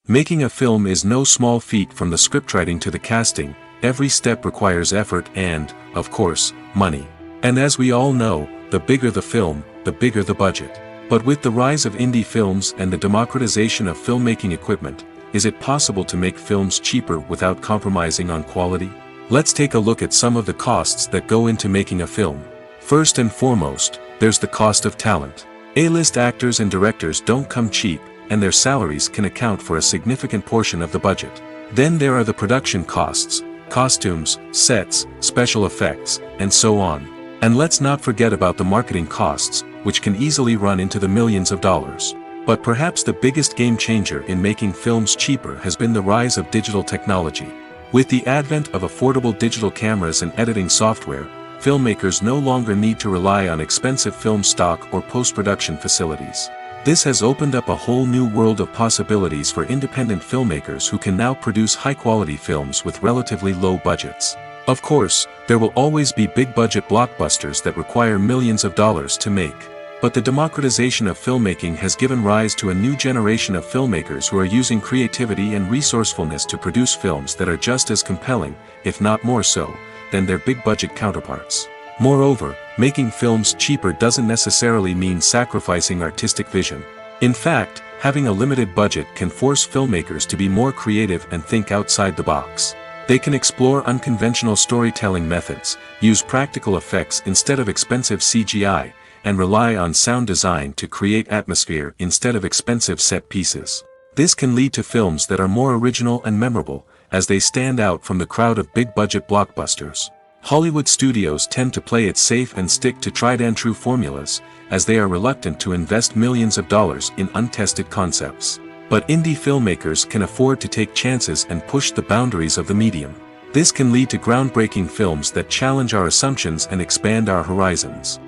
[SPEAKER 1] Making a film is no small feat. From the scriptwriting to the casting, every step requires effort and, of course, money. And as we all know, the bigger the film, the bigger the budget. But with the rise of indie films and the democratization of filmmaking equipment, is it possible to make films cheaper without compromising on quality? Let's take a look at some of the costs that go into making a film. First and foremost, there's the cost of talent. A-list actors and directors don't come cheap, and their salaries can account for a significant portion of the budget. Then there are the production costs, costumes, sets, special effects, and so on. And let's not forget about the marketing costs, which can easily run into the millions of dollars. But perhaps the biggest game changer in making films cheaper has been the rise of digital technology. With the advent of affordable digital cameras and editing software, filmmakers no longer need to rely on expensive film stock or post-production facilities. This has opened up a whole new world of possibilities for independent filmmakers who can now produce high-quality films with relatively low budgets. Of course, there will always be big-budget blockbusters that require millions of dollars to make. But the democratization of filmmaking has given rise to a new generation of filmmakers who are using creativity and resourcefulness to produce films that are just as compelling, if not more so, than their big-budget counterparts. Moreover, making films cheaper doesn't necessarily mean sacrificing artistic vision. In fact, having a limited budget can force filmmakers to be more creative and think outside the box. They can explore unconventional storytelling methods, use practical effects instead of expensive CGI, and rely on sound design to create atmosphere instead of expensive set pieces. This can lead to films that are more original and memorable, as they stand out from the crowd of big-budget blockbusters. Hollywood studios tend to play it safe and stick to tried-and-true formulas, as they are reluctant to invest millions of dollars in untested concepts. But indie filmmakers can afford to take chances and push the boundaries of the medium. This can lead to groundbreaking films that challenge our assumptions and expand our horizons.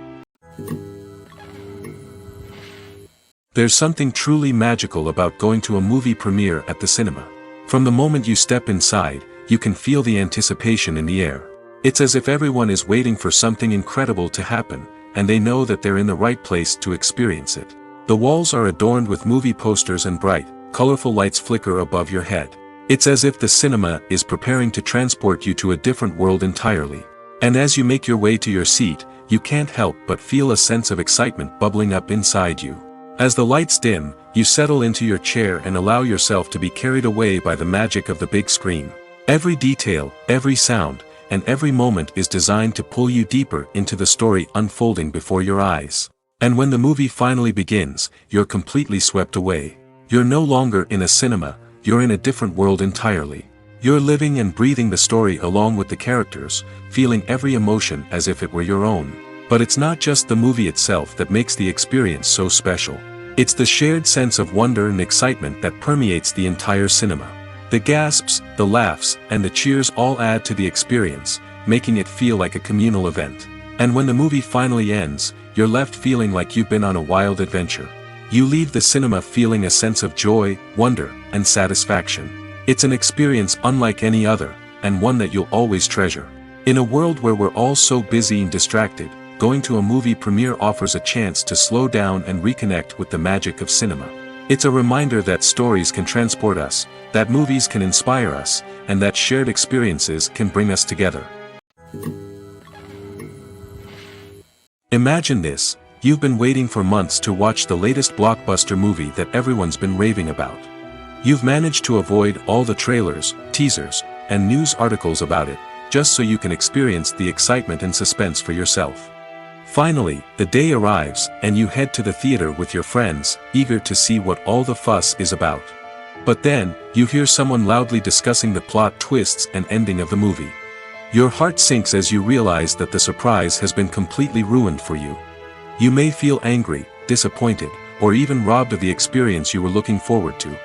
[SPEAKER 1] There's something truly magical about going to a movie premiere at the cinema. From the moment you step inside, you can feel the anticipation in the air. It's as if everyone is waiting for something incredible to happen, and they know that they're in the right place to experience it. The walls are adorned with movie posters and bright, colorful lights flicker above your head. It's as if the cinema is preparing to transport you to a different world entirely. And as you make your way to your seat, you can't help but feel a sense of excitement bubbling up inside you. As the lights dim, you settle into your chair and allow yourself to be carried away by the magic of the big screen. Every detail, every sound, and every moment is designed to pull you deeper into the story unfolding before your eyes. And when the movie finally begins, you're completely swept away. You're no longer in a cinema, you're in a different world entirely. You're living and breathing the story along with the characters, feeling every emotion as if it were your own. But it's not just the movie itself that makes the experience so special. It's the shared sense of wonder and excitement that permeates the entire cinema. The gasps, the laughs, and the cheers all add to the experience, making it feel like a communal event. And when the movie finally ends, you're left feeling like you've been on a wild adventure. You leave the cinema feeling a sense of joy, wonder, and satisfaction. It's an experience unlike any other, and one that you'll always treasure. In a world where we're all so busy and distracted, going to a movie premiere offers a chance to slow down and reconnect with the magic of cinema. It's a reminder that stories can transport us, that movies can inspire us, and that shared experiences can bring us together. Imagine this: you've been waiting for months to watch the latest blockbuster movie that everyone's been raving about. You've managed to avoid all the trailers, teasers, and news articles about it, just so you can experience the excitement and suspense for yourself. Finally, the day arrives, and you head to the theater with your friends, eager to see what all the fuss is about. But then, you hear someone loudly discussing the plot twists and ending of the movie. Your heart sinks as you realize that the surprise has been completely ruined for you. You may feel angry, disappointed, or even robbed of the experience you were looking forward to.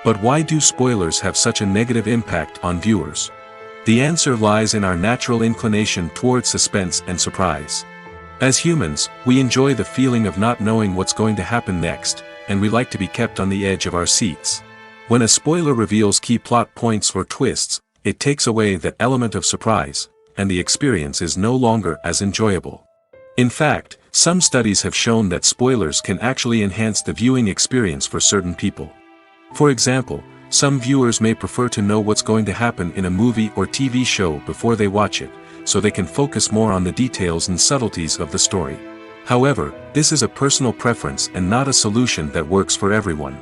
[SPEAKER 1] But why do spoilers have such a negative impact on viewers? The answer lies in our natural inclination towards suspense and surprise. As humans, we enjoy the feeling of not knowing what's going to happen next, and we like to be kept on the edge of our seats. When a spoiler reveals key plot points or twists, it takes away that element of surprise, and the experience is no longer as enjoyable. In fact, some studies have shown that spoilers can actually enhance the viewing experience for certain people. For example, some viewers may prefer to know what's going to happen in a movie or TV show before they watch it, so they can focus more on the details and subtleties of the story. However, this is a personal preference and not a solution that works for everyone.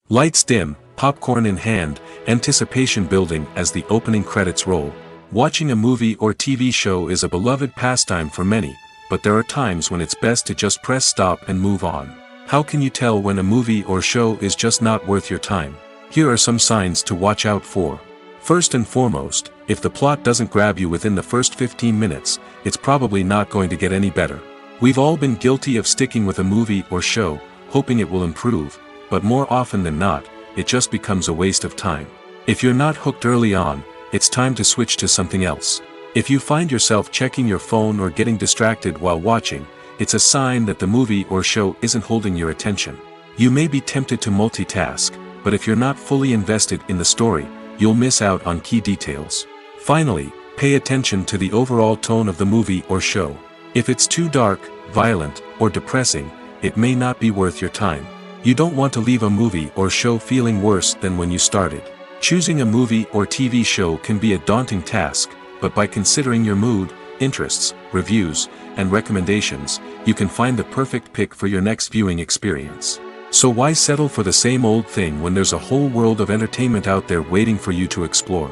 [SPEAKER 1] Lights dim, popcorn in hand, anticipation building as the opening credits roll. Watching a movie or TV show is a beloved pastime for many, but there are times when it's best to just press stop and move on. How can you tell when a movie or show is just not worth your time? Here are some signs to watch out for. First and foremost, if the plot doesn't grab you within the first 15 minutes, it's probably not going to get any better. We've all been guilty of sticking with a movie or show, hoping it will improve, but more often than not, it just becomes a waste of time. If you're not hooked early on, it's time to switch to something else. If you find yourself checking your phone or getting distracted while watching, it's a sign that the movie or show isn't holding your attention. You may be tempted to multitask, but if you're not fully invested in the story, you'll miss out on key details. Finally, pay attention to the overall tone of the movie or show. If it's too dark, violent, or depressing, it may not be worth your time. You don't want to leave a movie or show feeling worse than when you started. Choosing a movie or TV show can be a daunting task, but by considering your mood, interests, reviews, and recommendations, you can find the perfect pick for your next viewing experience. So why settle for the same old thing when there's a whole world of entertainment out there waiting for you to explore?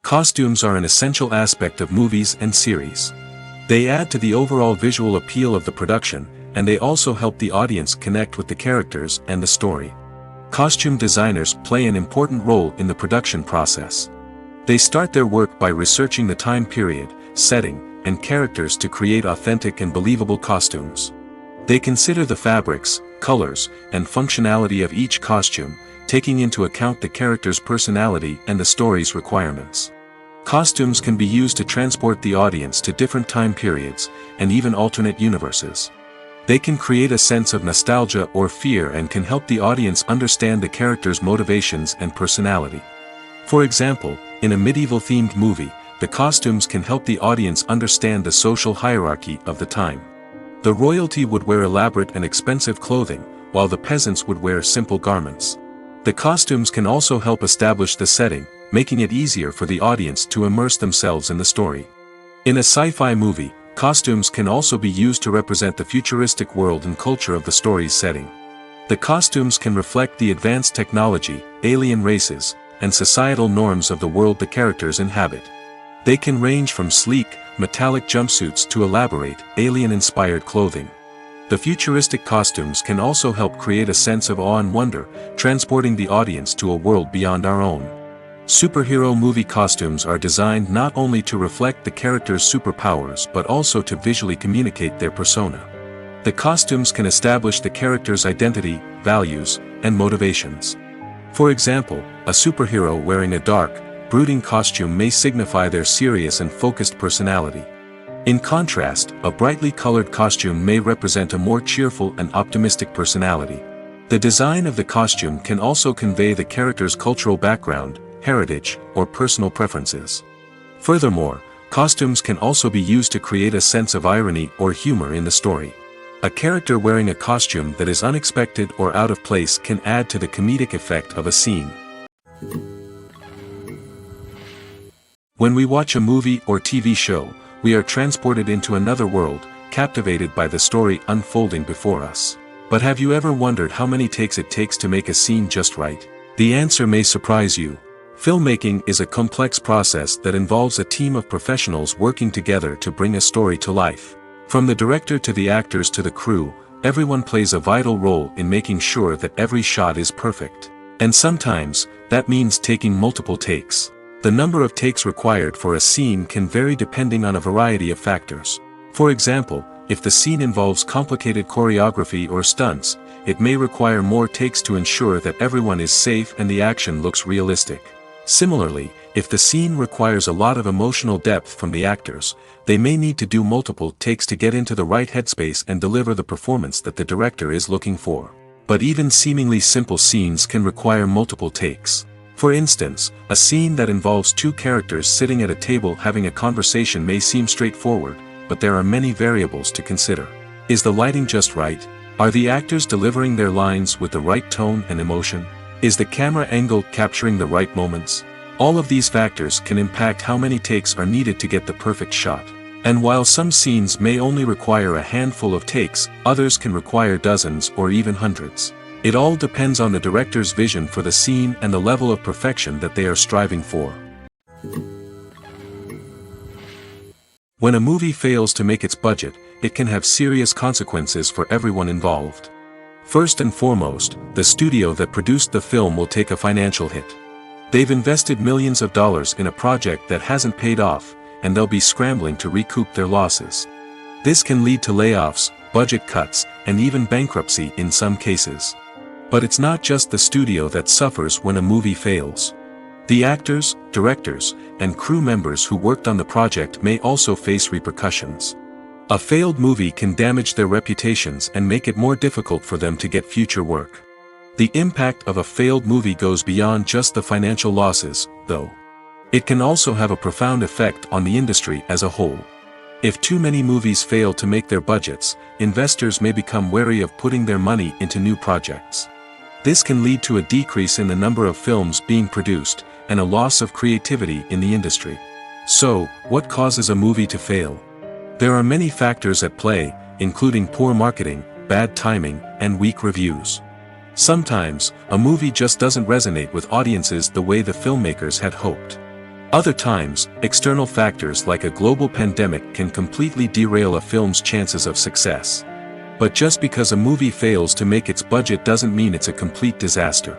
[SPEAKER 1] Costumes are an essential aspect of movies and series. They add to the overall visual appeal of the production, and they also help the audience connect with the characters and the story. Costume designers play an important role in the production process. They start their work by researching the time period, setting, and characters to create authentic and believable costumes. They consider the fabrics, colors, and functionality of each costume, taking into account the character's personality and the story's requirements. Costumes can be used to transport the audience to different time periods, and even alternate universes. They can create a sense of nostalgia or fear and can help the audience understand the character's motivations and personality. For example, in a medieval-themed movie, the costumes can help the audience understand the social hierarchy of the time. The royalty would wear elaborate and expensive clothing, while the peasants would wear simple garments. The costumes can also help establish the setting, making it easier for the audience to immerse themselves in the story. In a sci-fi movie, costumes can also be used to represent the futuristic world and culture of the story's setting. The costumes can reflect the advanced technology, alien races, and societal norms of the world the characters inhabit. They can range from sleek, metallic jumpsuits to elaborate, alien-inspired clothing. The futuristic costumes can also help create a sense of awe and wonder, transporting the audience to a world beyond our own. Superhero movie costumes are designed not only to reflect the character's superpowers but also to visually communicate their persona. The costumes can establish the character's identity, values, and motivations. For example, a superhero wearing a dark, brooding costume may signify their serious and focused personality. In contrast, a brightly colored costume may represent a more cheerful and optimistic personality. The design of the costume can also convey the character's cultural background, heritage, or personal preferences. Furthermore, costumes can also be used to create a sense of irony or humor in the story. A character wearing a costume that is unexpected or out of place can add to the comedic effect of a scene. When we watch a movie or TV show, we are transported into another world, captivated by the story unfolding before us. But have you ever wondered how many takes it takes to make a scene just right? The answer may surprise you. Filmmaking is a complex process that involves a team of professionals working together to bring a story to life. From the director to the actors to the crew, everyone plays a vital role in making sure that every shot is perfect. And sometimes, that means taking multiple takes. The number of takes required for a scene can vary depending on a variety of factors. For example, if the scene involves complicated choreography or stunts, it may require more takes to ensure that everyone is safe and the action looks realistic. Similarly, if the scene requires a lot of emotional depth from the actors, they may need to do multiple takes to get into the right headspace and deliver the performance that the director is looking for. But even seemingly simple scenes can require multiple takes. For instance, a scene that involves two characters sitting at a table having a conversation may seem straightforward, but there are many variables to consider. Is the lighting just right? Are the actors delivering their lines with the right tone and emotion? Is the camera angle capturing the right moments? All of these factors can impact how many takes are needed to get the perfect shot. And while some scenes may only require a handful of takes, others can require dozens or even hundreds. It all depends on the director's vision for the scene and the level of perfection that they are striving for. When a movie fails to make its budget, it can have serious consequences for everyone involved. First and foremost, the studio that produced the film will take a financial hit. They've invested millions of dollars in a project that hasn't paid off, and they'll be scrambling to recoup their losses. This can lead to layoffs, budget cuts, and even bankruptcy in some cases. But it's not just the studio that suffers when a movie fails. The actors, directors, and crew members who worked on the project may also face repercussions. A failed movie can damage their reputations and make it more difficult for them to get future work. The impact of a failed movie goes beyond just the financial losses, though. It can also have a profound effect on the industry as a whole. If too many movies fail to make their budgets, investors may become wary of putting their money into new projects. This can lead to a decrease in the number of films being produced, and a loss of creativity in the industry. So, what causes a movie to fail? There are many factors at play, including poor marketing, bad timing, and weak reviews. Sometimes, a movie just doesn't resonate with audiences the way the filmmakers had hoped. Other times, external factors like a global pandemic can completely derail a film's chances of success. But just because a movie fails to make its budget doesn't mean it's a complete disaster.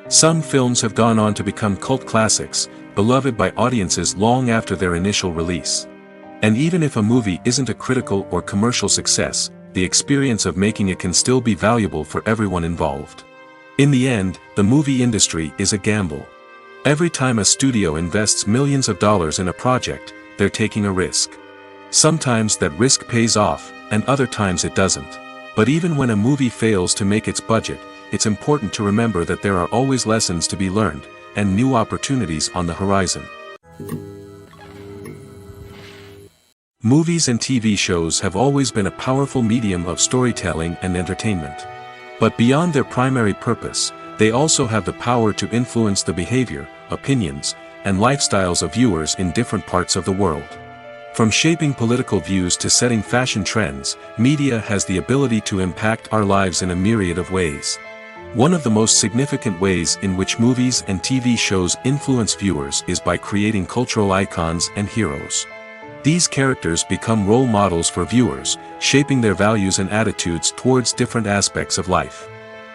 [SPEAKER 1] Some films have gone on to become cult classics, beloved by audiences long after their initial release. And even if a movie isn't a critical or commercial success, the experience of making it can still be valuable for everyone involved. In the end, the movie industry is a gamble. Every time a studio invests millions of dollars in a project, they're taking a risk. Sometimes that risk pays off, and other times it doesn't. But even when a movie fails to make its budget, it's important to remember that there are always lessons to be learned, and new opportunities on the horizon. Movies and TV shows have always been a powerful medium of storytelling and entertainment. But beyond their primary purpose, they also have the power to influence the behavior, opinions, and lifestyles of viewers in different parts of the world. From shaping political views to setting fashion trends, media has the ability to impact our lives in a myriad of ways. One of the most significant ways in which movies and TV shows influence viewers is by creating cultural icons and heroes. These characters become role models for viewers, shaping their values and attitudes towards different aspects of life.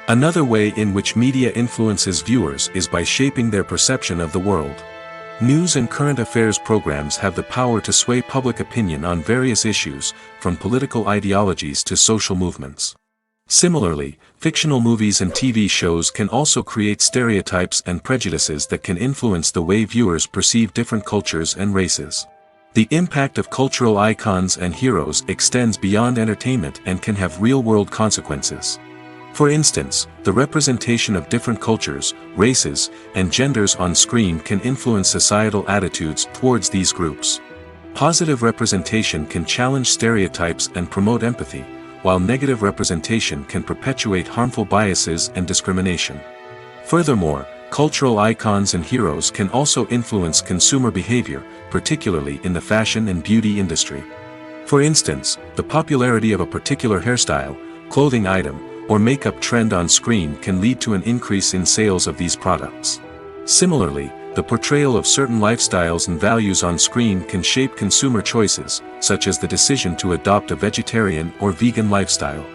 [SPEAKER 1] Another way in which media influences viewers is by shaping their perception of the world. News and current affairs programs have the power to sway public opinion on various issues, from political ideologies to social movements. Similarly, fictional movies and TV shows can also create stereotypes and prejudices that can influence the way viewers perceive different cultures and races. The impact of cultural icons and heroes extends beyond entertainment and can have real-world consequences. For instance, the representation of different cultures, races, and genders on screen can influence societal attitudes towards these groups. Positive representation can challenge stereotypes and promote empathy, while negative representation can perpetuate harmful biases and discrimination. Furthermore, cultural icons and heroes can also influence consumer behavior, particularly in the fashion and beauty industry. For instance, the popularity of a particular hairstyle, clothing item, or makeup trend on screen can lead to an increase in sales of these products. Similarly, the portrayal of certain lifestyles and values on screen can shape consumer choices, such as the decision to adopt a vegetarian or vegan lifestyle.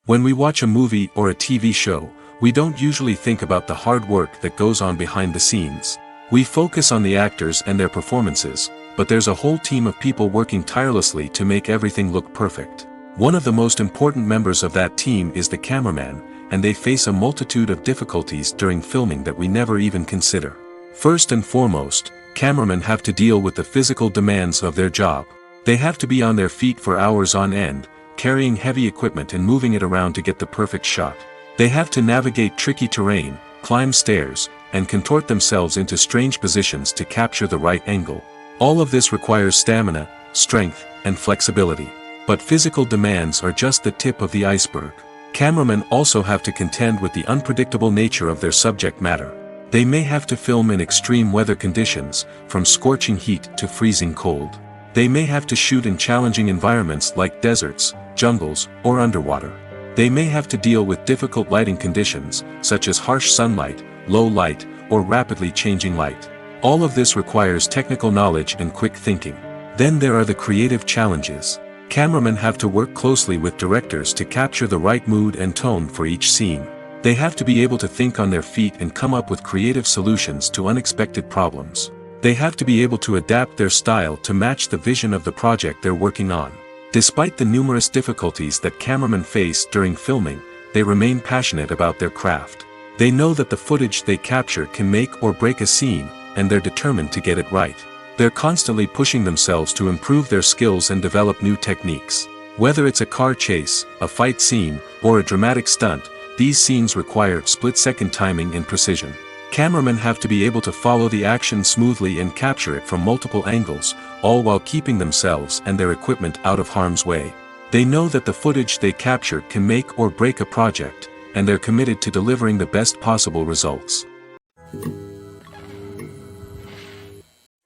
[SPEAKER 1] When we watch a movie or a TV show, we don't usually think about the hard work that goes on behind the scenes. We focus on the actors and their performances, but there's a whole team of people working tirelessly to make everything look perfect. One of the most important members of that team is the cameraman, and they face a multitude of difficulties during filming that we never even consider. First and foremost, cameramen have to deal with the physical demands of their job. They have to be on their feet for hours on end, carrying heavy equipment and moving it around to get the perfect shot. They have to navigate tricky terrain, climb stairs, and contort themselves into strange positions to capture the right angle. All of this requires stamina, strength, and flexibility. But physical demands are just the tip of the iceberg. Cameramen also have to contend with the unpredictable nature of their subject matter. They may have to film in extreme weather conditions, from scorching heat to freezing cold. They may have to shoot in challenging environments like deserts, jungles, or underwater. They may have to deal with difficult lighting conditions, such as harsh sunlight, low light, or rapidly changing light. All of this requires technical knowledge and quick thinking. Then there are the creative challenges. Cameramen have to work closely with directors to capture the right mood and tone for each scene. They have to be able to think on their feet and come up with creative solutions to unexpected problems. They have to be able to adapt their style to match the vision of the project they're working on. Despite the numerous difficulties that cameramen face during filming, they remain passionate about their craft. They know that the footage they capture can make or break a scene, and they're determined to get it right. They're constantly pushing themselves to improve their skills and develop new techniques. Whether it's a car chase, a fight scene, or a dramatic stunt, these scenes require split-second timing and precision. Cameramen have to be able to follow the action smoothly and capture it from multiple angles, all while keeping themselves and their equipment out of harm's way. They know that the footage they capture can make or break a project, and they're committed to delivering the best possible results.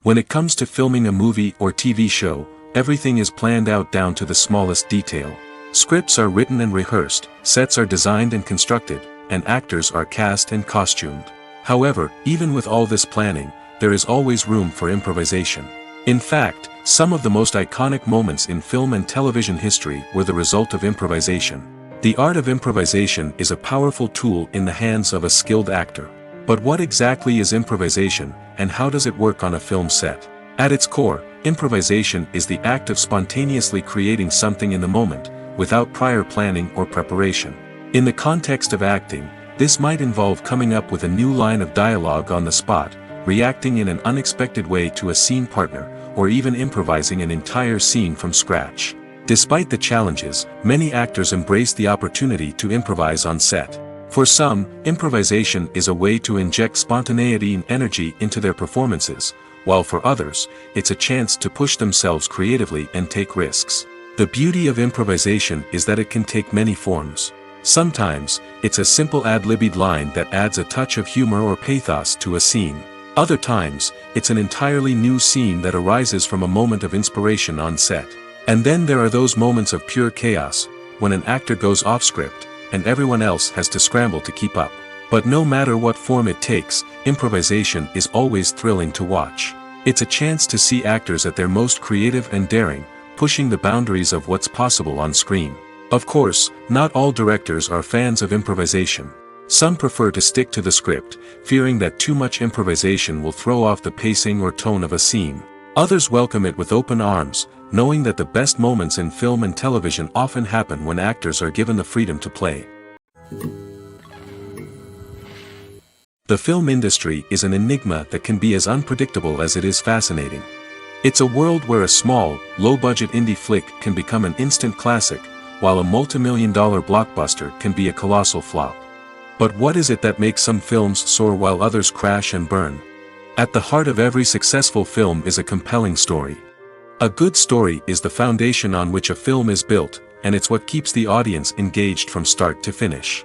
[SPEAKER 1] When it comes to filming a movie or TV show, everything is planned out down to the smallest detail. Scripts are written and rehearsed, sets are designed and constructed, and actors are cast and costumed. However, even with all this planning, there is always room for improvisation. In fact, some of the most iconic moments in film and television history were the result of improvisation. The art of improvisation is a powerful tool in the hands of a skilled actor. But what exactly is improvisation, and how does it work on a film set? At its core, improvisation is the act of spontaneously creating something in the moment, without prior planning or preparation. In the context of acting, this might involve coming up with a new line of dialogue on the spot, reacting in an unexpected way to a scene partner, or even improvising an entire scene from scratch. Despite the challenges, many actors embrace the opportunity to improvise on set. For some, improvisation is a way to inject spontaneity and energy into their performances, while for others, it's a chance to push themselves creatively and take risks. The beauty of improvisation is that it can take many forms. Sometimes, it's a simple ad-libbed line that adds a touch of humor or pathos to a scene. Other times, it's an entirely new scene that arises from a moment of inspiration on set. And then there are those moments of pure chaos, when an actor goes off script, and everyone else has to scramble to keep up. But no matter what form it takes, improvisation is always thrilling to watch. It's a chance to see actors at their most creative and daring, pushing the boundaries of what's possible on screen. Of course, not all directors are fans of improvisation. Some prefer to stick to the script, fearing that too much improvisation will throw off the pacing or tone of a scene. Others welcome it with open arms, knowing that the best moments in film and television often happen when actors are given the freedom to play. The film industry is an enigma that can be as unpredictable as it is fascinating. It's a world where a small, low-budget indie flick can become an instant classic, while a multi-million-dollar blockbuster can be a colossal flop. But what is it that makes some films soar while others crash and burn? At the heart of every successful film is a compelling story. A good story is the foundation on which a film is built, and it's what keeps the audience engaged from start to finish.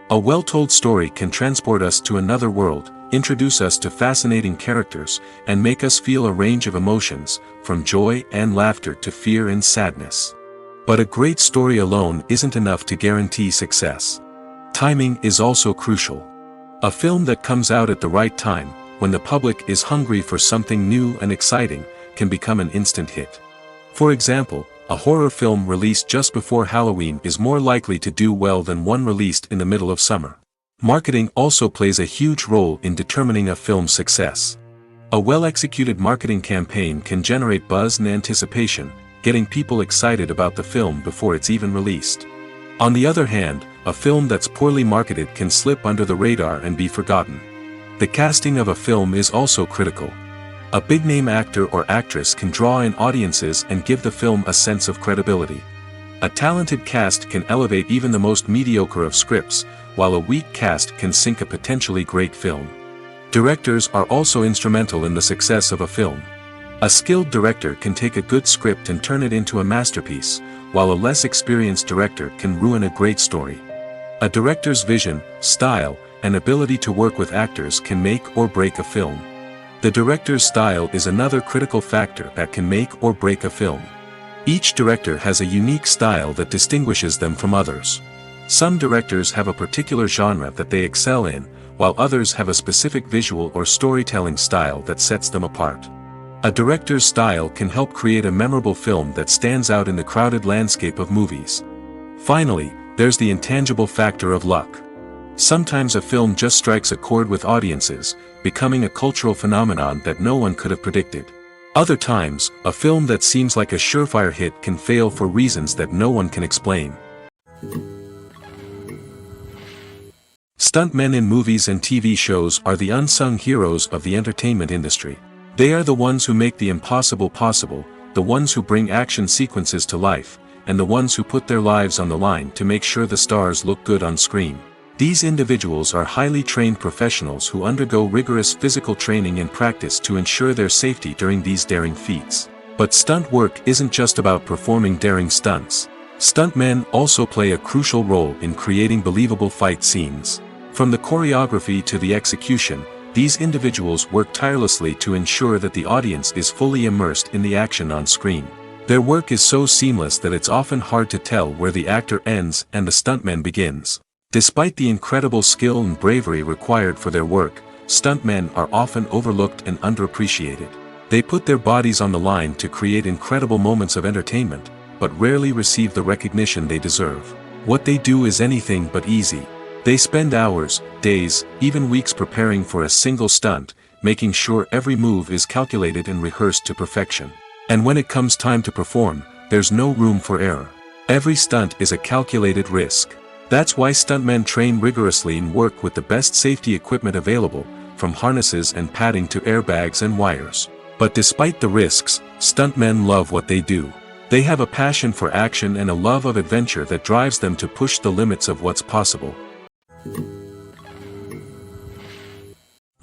[SPEAKER 1] A well-told story can transport us to another world, introduce us to fascinating characters, and make us feel a range of emotions, from joy and laughter to fear and sadness. But a great story alone isn't enough to guarantee success. Timing is also crucial. A film that comes out at the right time, when the public is hungry for something new and exciting, can become an instant hit. For example, a horror film released just before Halloween is more likely to do well than one released in the middle of summer. Marketing also plays a huge role in determining a film's success. A well-executed marketing campaign can generate buzz and anticipation, getting people excited about the film before it's even released. On the other hand, a film that's poorly marketed can slip under the radar and be forgotten. The casting of a film is also critical. A big-name actor or actress can draw in audiences and give the film a sense of credibility. A talented cast can elevate even the most mediocre of scripts, while a weak cast can sink a potentially great film. Directors are also instrumental in the success of a film. A skilled director can take a good script and turn it into a masterpiece, while a less experienced director can ruin a great story. A director's vision, style, and ability to work with actors can make or break a film. The director's style is another critical factor that can make or break a film. Each director has a unique style that distinguishes them from others. Some directors have a particular genre that they excel in, while others have a specific visual or storytelling style that sets them apart. A director's style can help create a memorable film that stands out in the crowded landscape of movies. Finally, there's the intangible factor of luck. Sometimes a film just strikes a chord with audiences, becoming a cultural phenomenon that no one could have predicted. Other times, a film that seems like a surefire hit can fail for reasons that no one can explain. Stuntmen in movies and TV shows are the unsung heroes of the entertainment industry. They are the ones who make the impossible possible, the ones who bring action sequences to life, and the ones who put their lives on the line to make sure the stars look good on screen. These individuals are highly trained professionals who undergo rigorous physical training and practice to ensure their safety during these daring feats. But stunt work isn't just about performing daring stunts. Stuntmen also play a crucial role in creating believable fight scenes. From the choreography to the execution, these individuals work tirelessly to ensure that the audience is fully immersed in the action on screen. Their work is so seamless that it's often hard to tell where the actor ends and the stuntman begins. Despite the incredible skill and bravery required for their work, stuntmen are often overlooked and underappreciated. They put their bodies on the line to create incredible moments of entertainment, but rarely receive the recognition they deserve. What they do is anything but easy. They spend hours, days, even weeks preparing for a single stunt, making sure every move is calculated and rehearsed to perfection. And when it comes time to perform, there's no room for error. Every stunt is a calculated risk. That's why stuntmen train rigorously and work with the best safety equipment available, from harnesses and padding to airbags and wires. But despite the risks, stuntmen love what they do. They have a passion for action and a love of adventure that drives them to push the limits of what's possible.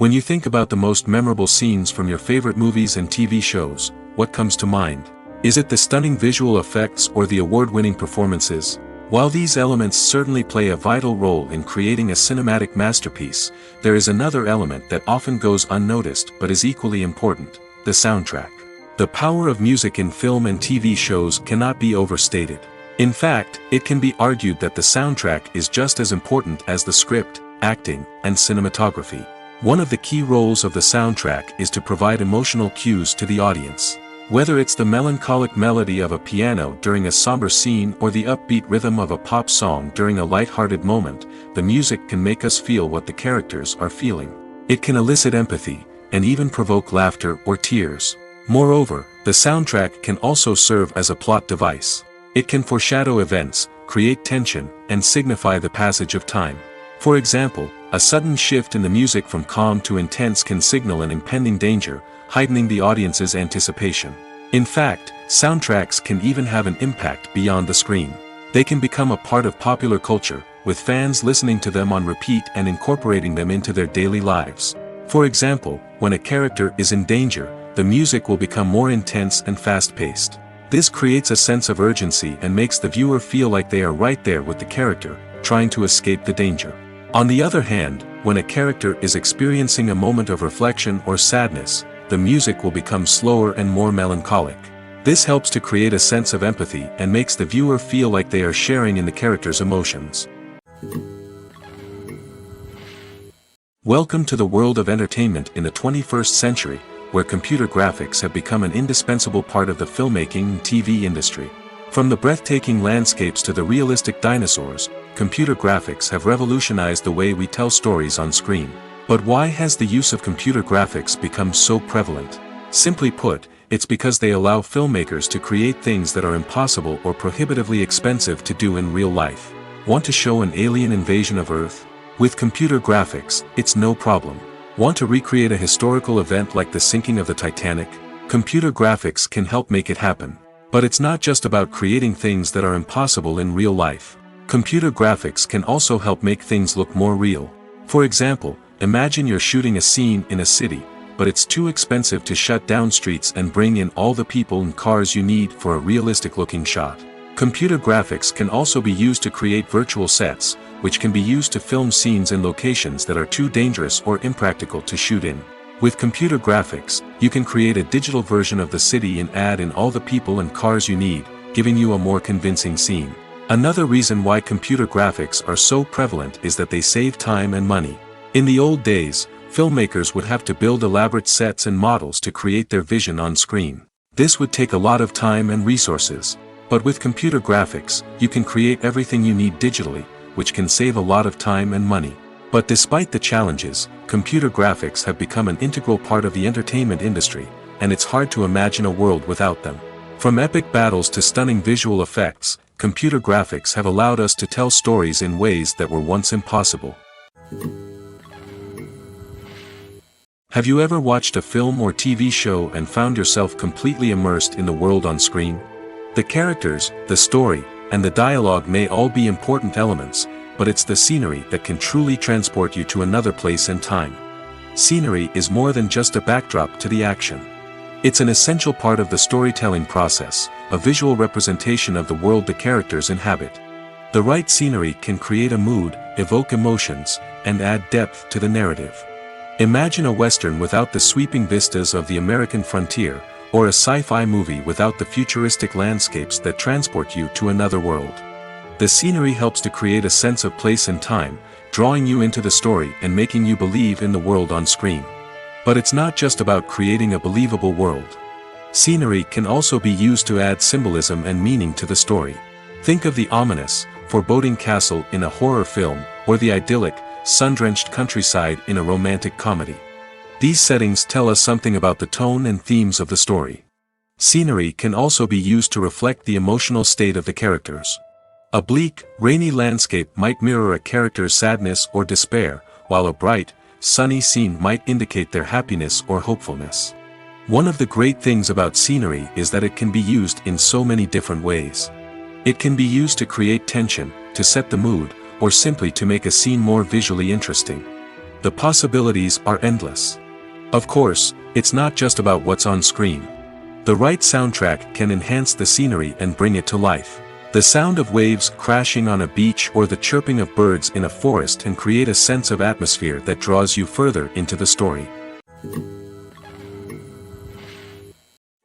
[SPEAKER 1] When you think about the most memorable scenes from your favorite movies and TV shows, what comes to mind? Is it the stunning visual effects or the award-winning performances? While these elements certainly play a vital role in creating a cinematic masterpiece, there is another element that often goes unnoticed but is equally important: the soundtrack. The power of music in film and TV shows cannot be overstated. In fact, it can be argued that the soundtrack is just as important as the script, acting, and cinematography. One of the key roles of the soundtrack is to provide emotional cues to the audience. Whether it's the melancholic melody of a piano during a somber scene or the upbeat rhythm of a pop song during a light-hearted moment, the music can make us feel what the characters are feeling. It can elicit empathy, and even provoke laughter or tears. Moreover, the soundtrack can also serve as a plot device. It can foreshadow events, create tension, and signify the passage of time. For example, a sudden shift in the music from calm to intense can signal an impending danger, heightening the audience's anticipation. In fact, soundtracks can even have an impact beyond the screen. They can become a part of popular culture, with fans listening to them on repeat and incorporating them into their daily lives. For example, when a character is in danger, the music will become more intense and fast-paced. This creates a sense of urgency and makes the viewer feel like they are right there with the character, trying to escape the danger. On the other hand, when a character is experiencing a moment of reflection or sadness, the music will become slower and more melancholic. This helps to create a sense of empathy and makes the viewer feel like they are sharing in the character's emotions. Welcome to the world of entertainment in the 21st century, where computer graphics have become an indispensable part of the filmmaking and TV industry. From the breathtaking landscapes to the realistic dinosaurs, computer graphics have revolutionized the way we tell stories on screen. But why has the use of computer graphics become so prevalent? Simply put, it's because they allow filmmakers to create things that are impossible or prohibitively expensive to do in real life. Want to show an alien invasion of Earth? With computer graphics, it's no problem. Want to recreate a historical event like the sinking of the Titanic? Computer graphics can help make it happen. But it's not just about creating things that are impossible in real life. Computer graphics can also help make things look more real. For example, imagine you're shooting a scene in a city, but it's too expensive to shut down streets and bring in all the people and cars you need for a realistic-looking shot. Computer graphics can also be used to create virtual sets, which can be used to film scenes in locations that are too dangerous or impractical to shoot in. With computer graphics, you can create a digital version of the city and add in all the people and cars you need, giving you a more convincing scene. Another reason why computer graphics are so prevalent is that they save time and money. In the old days, filmmakers would have to build elaborate sets and models to create their vision on screen. This would take a lot of time and resources. But with computer graphics, you can create everything you need digitally, which can save a lot of time and money. But despite the challenges, computer graphics have become an integral part of the entertainment industry, and it's hard to imagine a world without them. From epic battles to stunning visual effects, computer graphics have allowed us to tell stories in ways that were once impossible. Have you ever watched a film or TV show and found yourself completely immersed in the world on screen? The characters, the story, and the dialogue may all be important elements, but it's the scenery that can truly transport you to another place and time. Scenery is more than just a backdrop to the action. It's an essential part of the storytelling process, a visual representation of the world the characters inhabit. The right scenery can create a mood, evoke emotions, and add depth to the narrative. Imagine a Western without the sweeping vistas of the American frontier, or a sci-fi movie without the futuristic landscapes that transport you to another world. The scenery helps to create a sense of place and time, drawing you into the story and making you believe in the world on screen. But it's not just about creating a believable world. Scenery can also be used to add symbolism and meaning to the story. Think of the ominous, foreboding castle in a horror film, or the idyllic, sun-drenched countryside in a romantic comedy. These settings tell us something about the tone and themes of the story. Scenery can also be used to reflect the emotional state of the characters. A bleak, rainy landscape might mirror a character's sadness or despair, while a bright, sunny scene might indicate their happiness or hopefulness. One of the great things about scenery is that it can be used in so many different ways. It can be used to create tension, to set the mood, or simply to make a scene more visually interesting. The possibilities are endless. Of course, it's not just about what's on screen. The right soundtrack can enhance the scenery and bring it to life. The sound of waves crashing on a beach or the chirping of birds in a forest can create a sense of atmosphere that draws you further into the story.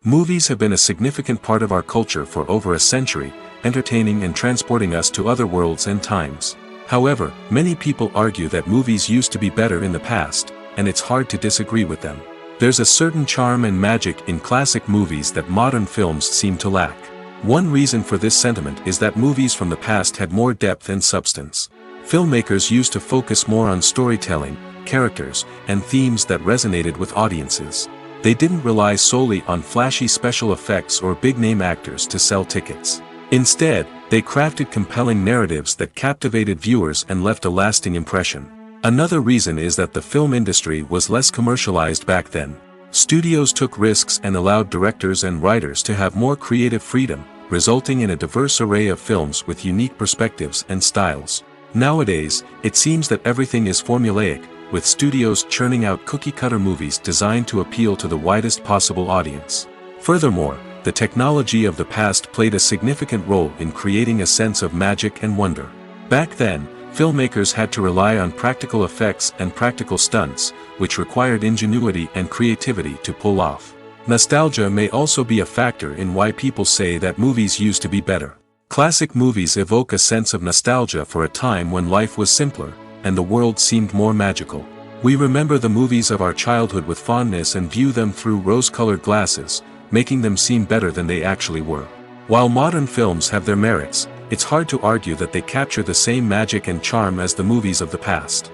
[SPEAKER 1] Movies have been a significant part of our culture for over a century, entertaining and transporting us to other worlds and times. However, many people argue that movies used to be better in the past, and it's hard to disagree with them. There's a certain charm and magic in classic movies that modern films seem to lack. One reason for this sentiment is that movies from the past had more depth and substance. Filmmakers used to focus more on storytelling, characters, and themes that resonated with audiences. They didn't rely solely on flashy special effects or big-name actors to sell tickets. Instead, they crafted compelling narratives that captivated viewers and left a lasting impression. Another reason is that the film industry was less commercialized back then. Studios took risks and allowed directors and writers to have more creative freedom, resulting in a diverse array of films with unique perspectives and styles. Nowadays, it seems that everything is formulaic, with studios churning out cookie-cutter movies designed to appeal to the widest possible audience. Furthermore, the technology of the past played a significant role in creating a sense of magic and wonder. Back then, filmmakers had to rely on practical effects and practical stunts, which required ingenuity and creativity to pull off. Nostalgia may also be a factor in why people say that movies used to be better. Classic movies evoke a sense of nostalgia for a time when life was simpler, and the world seemed more magical. We remember the movies of our childhood with fondness and view them through rose-colored glasses, making them seem better than they actually were. While modern films have their merits, it's hard to argue that they capture the same magic and charm as the movies of the past.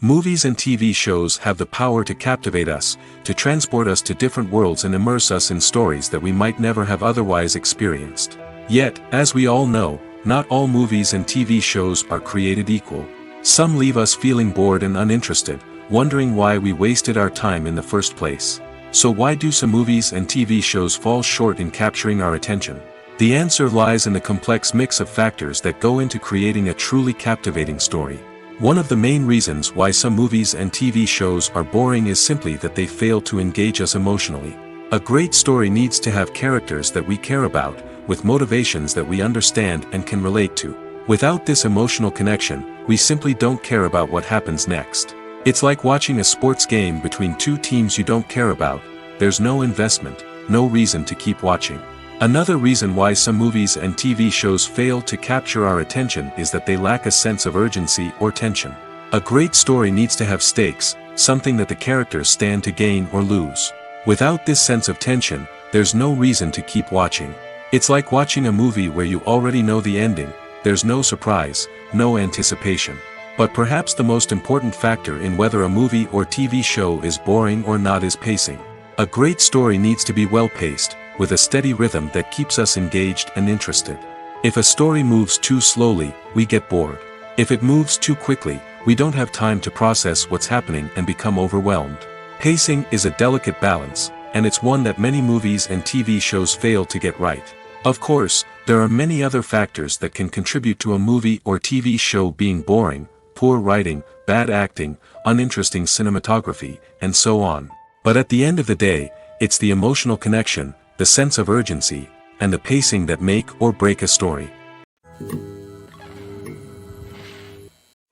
[SPEAKER 1] Movies and TV shows have the power to captivate us, to transport us to different worlds and immerse us in stories that we might never have otherwise experienced. Yet, as we all know, not all movies and TV shows are created equal. Some leave us feeling bored and uninterested, wondering why we wasted our time in the first place. So why do some movies and TV shows fall short in capturing our attention? The answer lies in the complex mix of factors that go into creating a truly captivating story. One of the main reasons why some movies and TV shows are boring is simply that they fail to engage us emotionally. A great story needs to have characters that we care about, with motivations that we understand and can relate to. Without this emotional connection, we simply don't care about what happens next. It's like watching a sports game between two teams you don't care about. There's no investment, no reason to keep watching. Another reason why some movies and TV shows fail to capture our attention is that they lack a sense of urgency or tension. A great story needs to have stakes, something that the characters stand to gain or lose. Without this sense of tension, there's no reason to keep watching. It's like watching a movie where you already know the ending. There's no surprise, no anticipation. But perhaps the most important factor in whether a movie or TV show is boring or not is pacing. A great story needs to be well-paced, with a steady rhythm that keeps us engaged and interested. If a story moves too slowly, we get bored. If it moves too quickly, we don't have time to process what's happening and become overwhelmed. Pacing is a delicate balance, and it's one that many movies and TV shows fail to get right. Of course, there are many other factors that can contribute to a movie or TV show being boring: poor writing, bad acting, uninteresting cinematography, and so on. But at the end of the day, it's the emotional connection, the sense of urgency, and the pacing that make or break a story.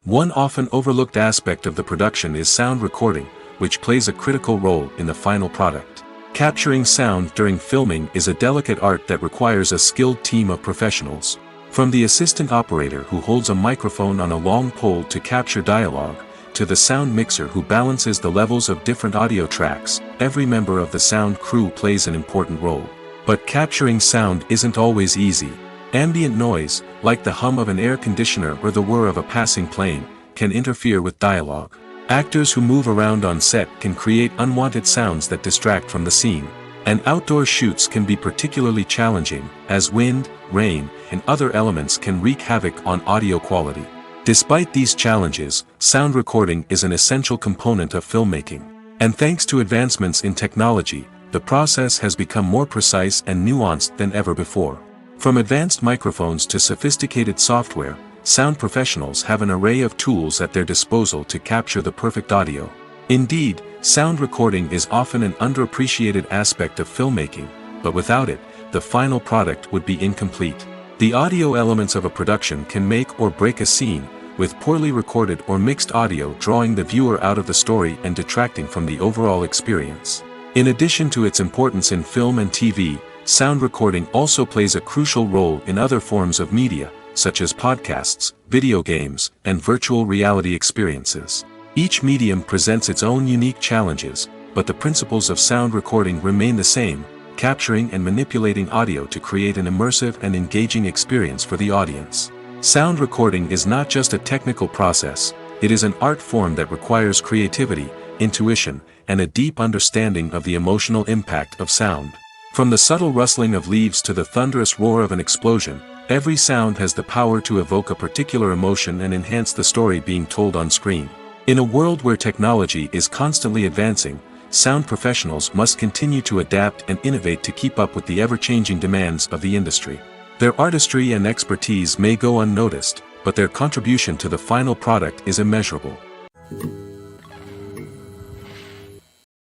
[SPEAKER 1] One often overlooked aspect of the production is sound recording, which plays a critical role in the final product. Capturing sound during filming is a delicate art that requires a skilled team of professionals. From the assistant operator who holds a microphone on a long pole to capture dialogue, to the sound mixer who balances the levels of different audio tracks, every member of the sound crew plays an important role. But capturing sound isn't always easy. Ambient noise, like the hum of an air conditioner or the whir of a passing plane, can interfere with dialogue. Actors who move around on set can create unwanted sounds that distract from the scene. And outdoor shoots can be particularly challenging, as wind, rain, and other elements can wreak havoc on audio quality. Despite these challenges, sound recording is an essential component of filmmaking. And thanks to advancements in technology, the process has become more precise and nuanced than ever before. From advanced microphones to sophisticated software, sound professionals have an array of tools at their disposal to capture the perfect audio. Indeed, sound recording is often an underappreciated aspect of filmmaking, but without it, the final product would be incomplete. The audio elements of a production can make or break a scene, with poorly recorded or mixed audio drawing the viewer out of the story and detracting from the overall experience. In addition to its importance in film and TV, sound recording also plays a crucial role in other forms of media, such as podcasts, video games, and virtual reality experiences. Each medium presents its own unique challenges, but the principles of sound recording remain the same, capturing and manipulating audio to create an immersive and engaging experience for the audience. Sound recording is not just a technical process, it is an art form that requires creativity, intuition, and a deep understanding of the emotional impact of sound. From the subtle rustling of leaves to the thunderous roar of an explosion, every sound has the power to evoke a particular emotion and enhance the story being told on screen. In a world where technology is constantly advancing, sound professionals must continue to adapt and innovate to keep up with the ever-changing demands of the industry. Their artistry and expertise may go unnoticed, but their contribution to the final product is immeasurable.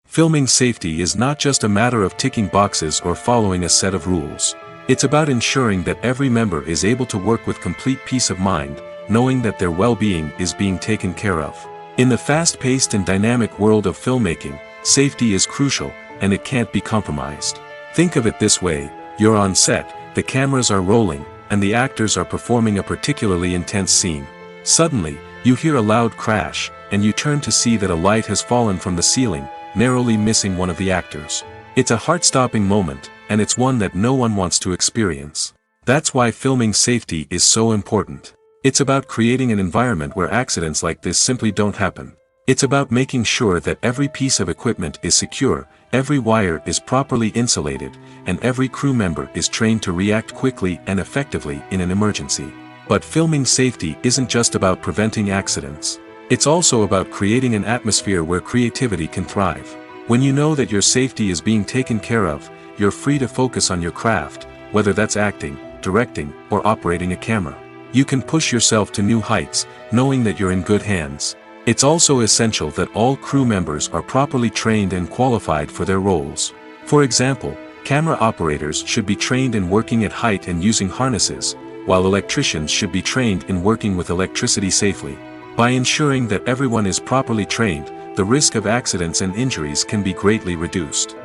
[SPEAKER 1] Filming safety is not just a matter of ticking boxes or following a set of rules. It's about ensuring that every member is able to work with complete peace of mind, knowing that their well-being is being taken care of. In the fast-paced and dynamic world of filmmaking, safety is crucial, and it can't be compromised. Think of it this way: you're on set, the cameras are rolling, and the actors are performing a particularly intense scene. Suddenly, you hear a loud crash, and you turn to see that a light has fallen from the ceiling, narrowly missing one of the actors. It's a heart-stopping moment, and it's one that no one wants to experience. That's why filming safety is so important. It's about creating an environment where accidents like this simply don't happen. It's about making sure that every piece of equipment is secure, every wire is properly insulated, and every crew member is trained to react quickly and effectively in an emergency. But filming safety isn't just about preventing accidents. It's also about creating an atmosphere where creativity can thrive. When you know that your safety is being taken care of, you're free to focus on your craft, whether that's acting, directing, or operating a camera. You can push yourself to new heights, knowing that you're in good hands. It's also essential that all crew members are properly trained and qualified for their roles. For example, camera operators should be trained in working at height and using harnesses, while electricians should be trained in working with electricity safely. By ensuring that everyone is properly trained, the risk of accidents and injuries can be greatly reduced.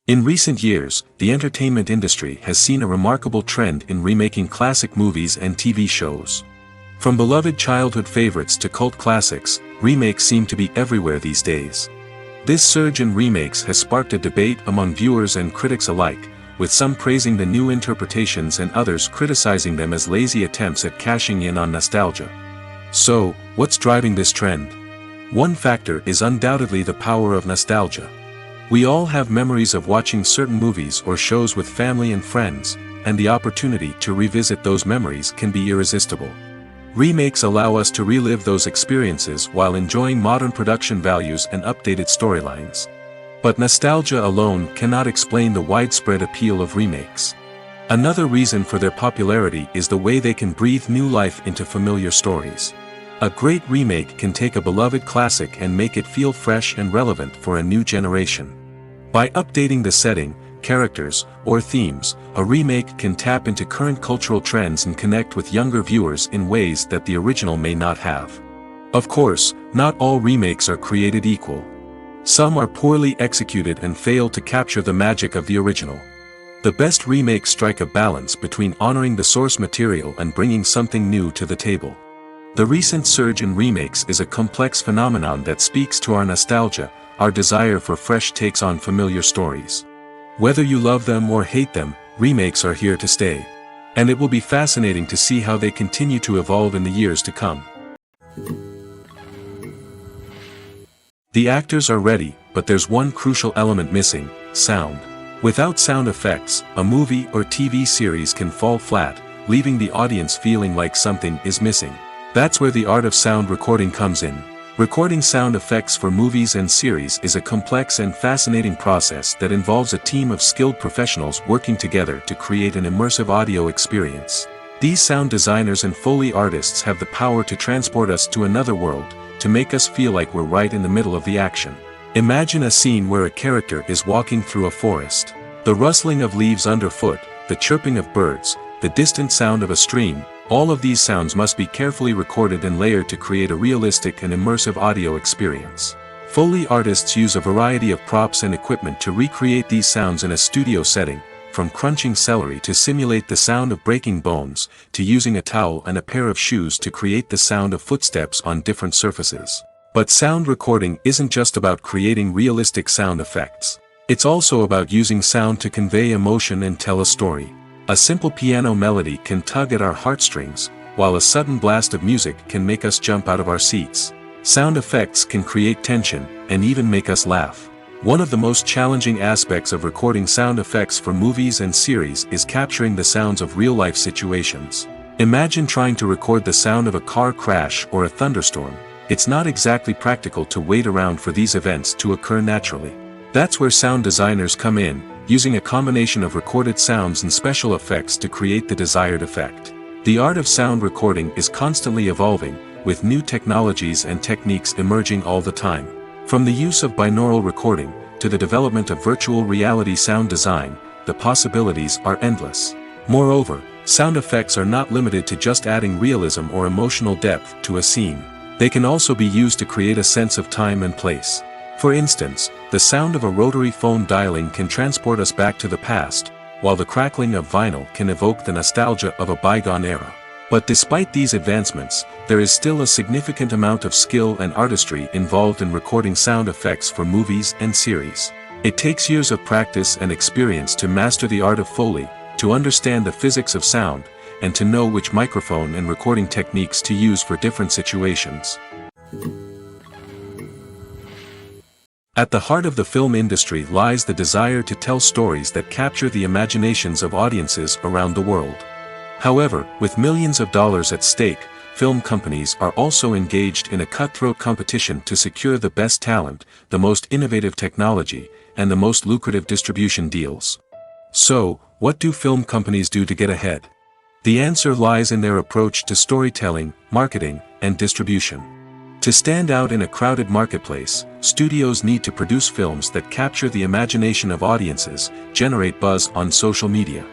[SPEAKER 1] In recent years, the entertainment industry has seen a remarkable trend in remaking classic movies and TV shows. From beloved childhood favorites to cult classics, remakes seem to be everywhere these days. This surge in remakes has sparked a debate among viewers and critics alike, with some praising the new interpretations and others criticizing them as lazy attempts at cashing in on nostalgia. So, what's driving this trend? One factor is undoubtedly the power of nostalgia. We all have memories of watching certain movies or shows with family and friends, and the opportunity to revisit those memories can be irresistible. Remakes allow us to relive those experiences while enjoying modern production values and updated storylines. But nostalgia alone cannot explain the widespread appeal of remakes. Another reason for their popularity is the way they can breathe new life into familiar stories. A great remake can take a beloved classic and make it feel fresh and relevant for a new generation. By updating the setting, characters, or themes, a remake can tap into current cultural trends and connect with younger viewers in ways that the original may not have. Of course, not all remakes are created equal. Some are poorly executed and fail to capture the magic of the original. The best remakes strike a balance between honoring the source material and bringing something new to the table. The recent surge in remakes is a complex phenomenon that speaks to our nostalgia, our desire for fresh takes on familiar stories. Whether you love them or hate them, remakes are here to stay. And it will be fascinating to see how they continue to evolve in the years to come. The actors are ready, but there's one crucial element missing: sound. Without sound effects, a movie or TV series can fall flat, leaving the audience feeling like something is missing. That's where the art of sound recording comes in. Recording sound effects for movies and series is a complex and fascinating process that involves a team of skilled professionals working together to create an immersive audio experience. These sound designers and Foley artists have the power to transport us to another world, to make us feel like we're right in the middle of the action. Imagine a scene where a character is walking through a forest. The rustling of leaves underfoot, the chirping of birds, the distant sound of a stream, all of these sounds must be carefully recorded and layered to create a realistic and immersive audio experience. Foley artists use a variety of props and equipment to recreate these sounds in a studio setting, from crunching celery to simulate the sound of breaking bones, to using a towel and a pair of shoes to create the sound of footsteps on different surfaces. But sound recording isn't just about creating realistic sound effects. It's also about using sound to convey emotion and tell a story. A simple piano melody can tug at our heartstrings, while a sudden blast of music can make us jump out of our seats. Sound effects can create tension, and even make us laugh. One of the most challenging aspects of recording sound effects for movies and series is capturing the sounds of real-life situations. Imagine trying to record the sound of a car crash or a thunderstorm. It's not exactly practical to wait around for these events to occur naturally. That's where sound designers come in, using a combination of recorded sounds and special effects to create the desired effect. The art of sound recording is constantly evolving, with new technologies and techniques emerging all the time. From the use of binaural recording, to the development of virtual reality sound design, the possibilities are endless. Moreover, sound effects are not limited to just adding realism or emotional depth to a scene. They can also be used to create a sense of time and place. For instance, the sound of a rotary phone dialing can transport us back to the past, while the crackling of vinyl can evoke the nostalgia of a bygone era. But despite these advancements, there is still a significant amount of skill and artistry involved in recording sound effects for movies and series. It takes years of practice and experience to master the art of Foley, to understand the physics of sound, and to know which microphone and recording techniques to use for different situations. At the heart of the film industry lies the desire to tell stories that capture the imaginations of audiences around the world. However, with millions of dollars at stake, film companies are also engaged in a cutthroat competition to secure the best talent, the most innovative technology, and the most lucrative distribution deals. So, what do film companies do to get ahead? The answer lies in their approach to storytelling, marketing, and distribution. To stand out in a crowded marketplace, studios need to produce films that capture the imagination of audiences, generate buzz on social media.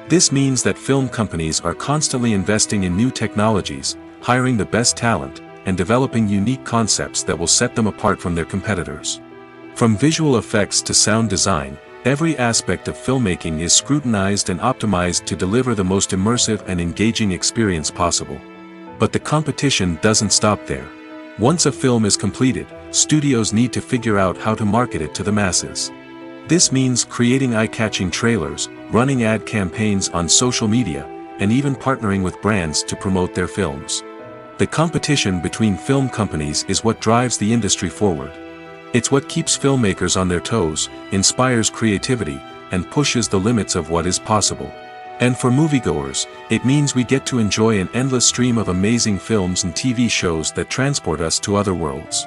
[SPEAKER 1] This means that film companies are constantly investing in new technologies, hiring the best talent, and developing unique concepts that will set them apart from their competitors. From visual effects to sound design, every aspect of filmmaking is scrutinized and optimized to deliver the most immersive and engaging experience possible. But the competition doesn't stop there. Once a film is completed, studios need to figure out how to market it to the masses. This means creating eye-catching trailers, running ad campaigns on social media, and even partnering with brands to promote their films. The competition between film companies is what drives the industry forward. It's what keeps filmmakers on their toes, inspires creativity, and pushes the limits of what is possible. And for moviegoers, it means we get to enjoy an endless stream of amazing films and TV shows that transport us to other worlds.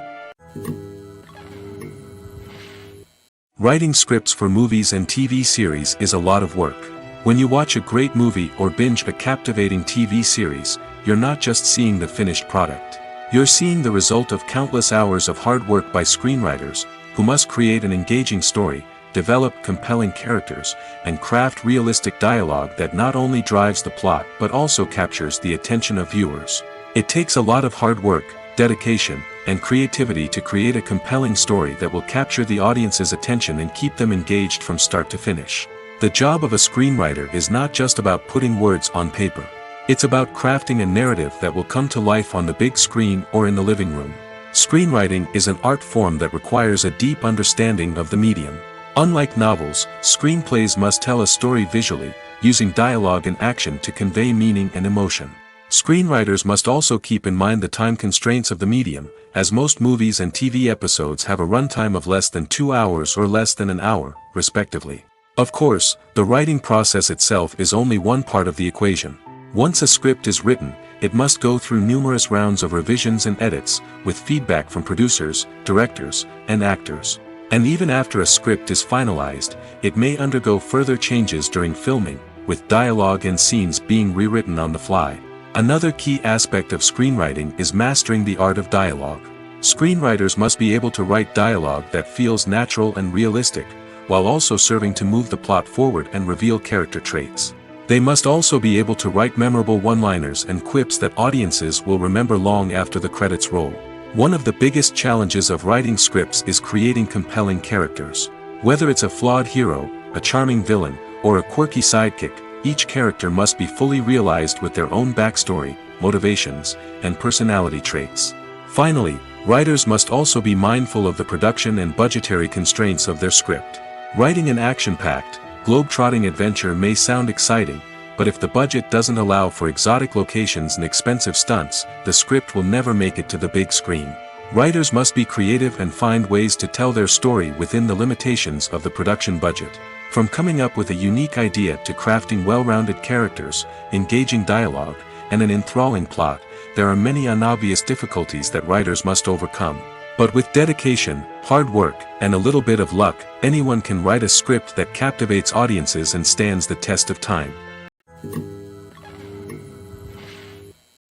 [SPEAKER 1] Writing scripts for movies and TV series is a lot of work. When you watch a great movie or binge a captivating TV series, you're not just seeing the finished product. You're seeing the result of countless hours of hard work by screenwriters, who must create an engaging story, develop compelling characters, and craft realistic dialogue that not only drives the plot but also captures the attention of viewers. It takes a lot of hard work, dedication, and creativity to create a compelling story that will capture the audience's attention and keep them engaged from start to finish. The job of a screenwriter is not just about putting words on paper. It's about crafting a narrative that will come to life on the big screen or in the living room. Screenwriting is an art form that requires a deep understanding of the medium. Unlike novels, screenplays must tell a story visually, using dialogue and action to convey meaning and emotion. Screenwriters must also keep in mind the time constraints of the medium, as most movies and TV episodes have a runtime of less than 2 hours or less than an hour, respectively. Of course, the writing process itself is only one part of the equation. Once a script is written, it must go through numerous rounds of revisions and edits, with feedback from producers, directors, and actors. And even after a script is finalized, it may undergo further changes during filming, with dialogue and scenes being rewritten on the fly. Another key aspect of screenwriting is mastering the art of dialogue. Screenwriters must be able to write dialogue that feels natural and realistic, while also serving to move the plot forward and reveal character traits. They must also be able to write memorable one-liners and quips that audiences will remember long after the credits roll. One of the biggest challenges of writing scripts is creating compelling characters. Whether it's a flawed hero, a charming villain, or a quirky sidekick, each character must be fully realized with their own backstory, motivations, and personality traits. Finally, writers must also be mindful of the production and budgetary constraints of their script. Writing an action-packed, globe-trotting adventure may sound exciting, but if the budget doesn't allow for exotic locations and expensive stunts, the script will never make it to the big screen. Writers must be creative and find ways to tell their story within the limitations of the production budget. From coming up with a unique idea to crafting well-rounded characters, engaging dialogue, and an enthralling plot, there are many unobvious difficulties that writers must overcome. But with dedication, hard work, and a little bit of luck, anyone can write a script that captivates audiences and stands the test of time.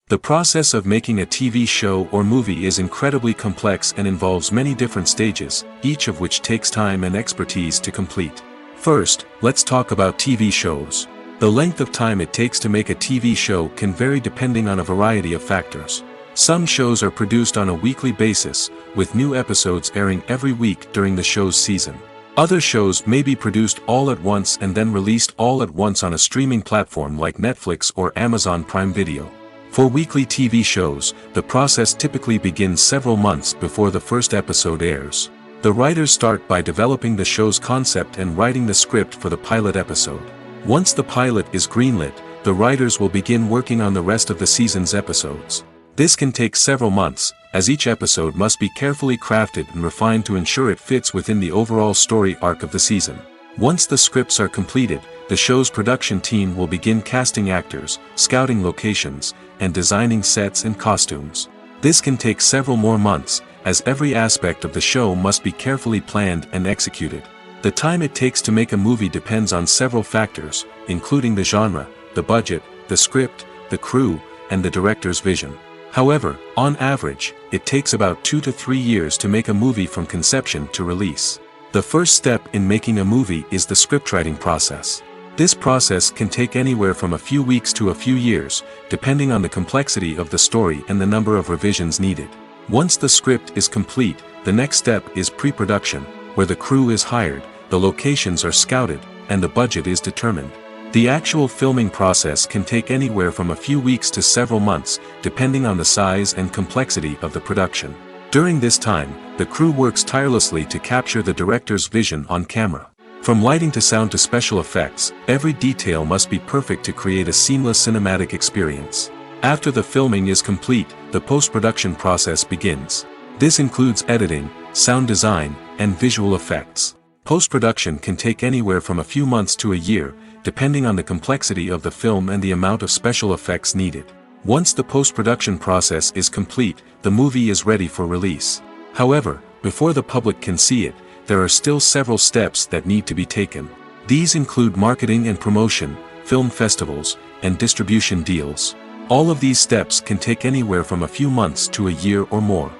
[SPEAKER 1] The process of making a TV show or movie is incredibly complex and involves many different stages, each of which takes time and expertise to complete. First, let's talk about TV shows. The length of time it takes to make a TV show can vary depending on a variety of factors. Some shows are produced on a weekly basis, with new episodes airing every week during the show's season. Other shows may be produced all at once and then released all at once on a streaming platform like Netflix or Amazon Prime Video. For weekly TV shows, the process typically begins several months before the first episode airs. The writers start by developing the show's concept and writing the script for the pilot episode. Once the pilot is greenlit, the writers will begin working on the rest of the season's episodes. This can take several months, as each episode must be carefully crafted and refined to ensure it fits within the overall story arc of the season. Once the scripts are completed, the show's production team will begin casting actors, scouting locations, and designing sets and costumes. This can take several more months, as every aspect of the show must be carefully planned and executed. The time it takes to make a movie depends on several factors, including the genre, the budget, the script, the crew, and the director's vision. However, on average, it takes about 2 to 3 years to make a movie from conception to release. The first step in making a movie is the scriptwriting process. This process can take anywhere from a few weeks to a few years, depending on the complexity of the story and the number of revisions needed. Once the script is complete, the next step is pre-production, where the crew is hired, the locations are scouted, and the budget is determined. The actual filming process can take anywhere from a few weeks to several months, depending on the size and complexity of the production. During this time, the crew works tirelessly to capture the director's vision on camera. From lighting to sound to special effects, every detail must be perfect to create a seamless cinematic experience. After the filming is complete, the post-production process begins. This includes editing, sound design, and visual effects. Post-production can take anywhere from a few months to a year, depending on the complexity of the film and the amount of special effects needed. Once the post-production process is complete, the movie is ready for release. However, before the public can see it, there are still several steps that need to be taken. These include marketing and promotion, film festivals, and distribution deals. All of these steps can take anywhere from a few months to a year or more.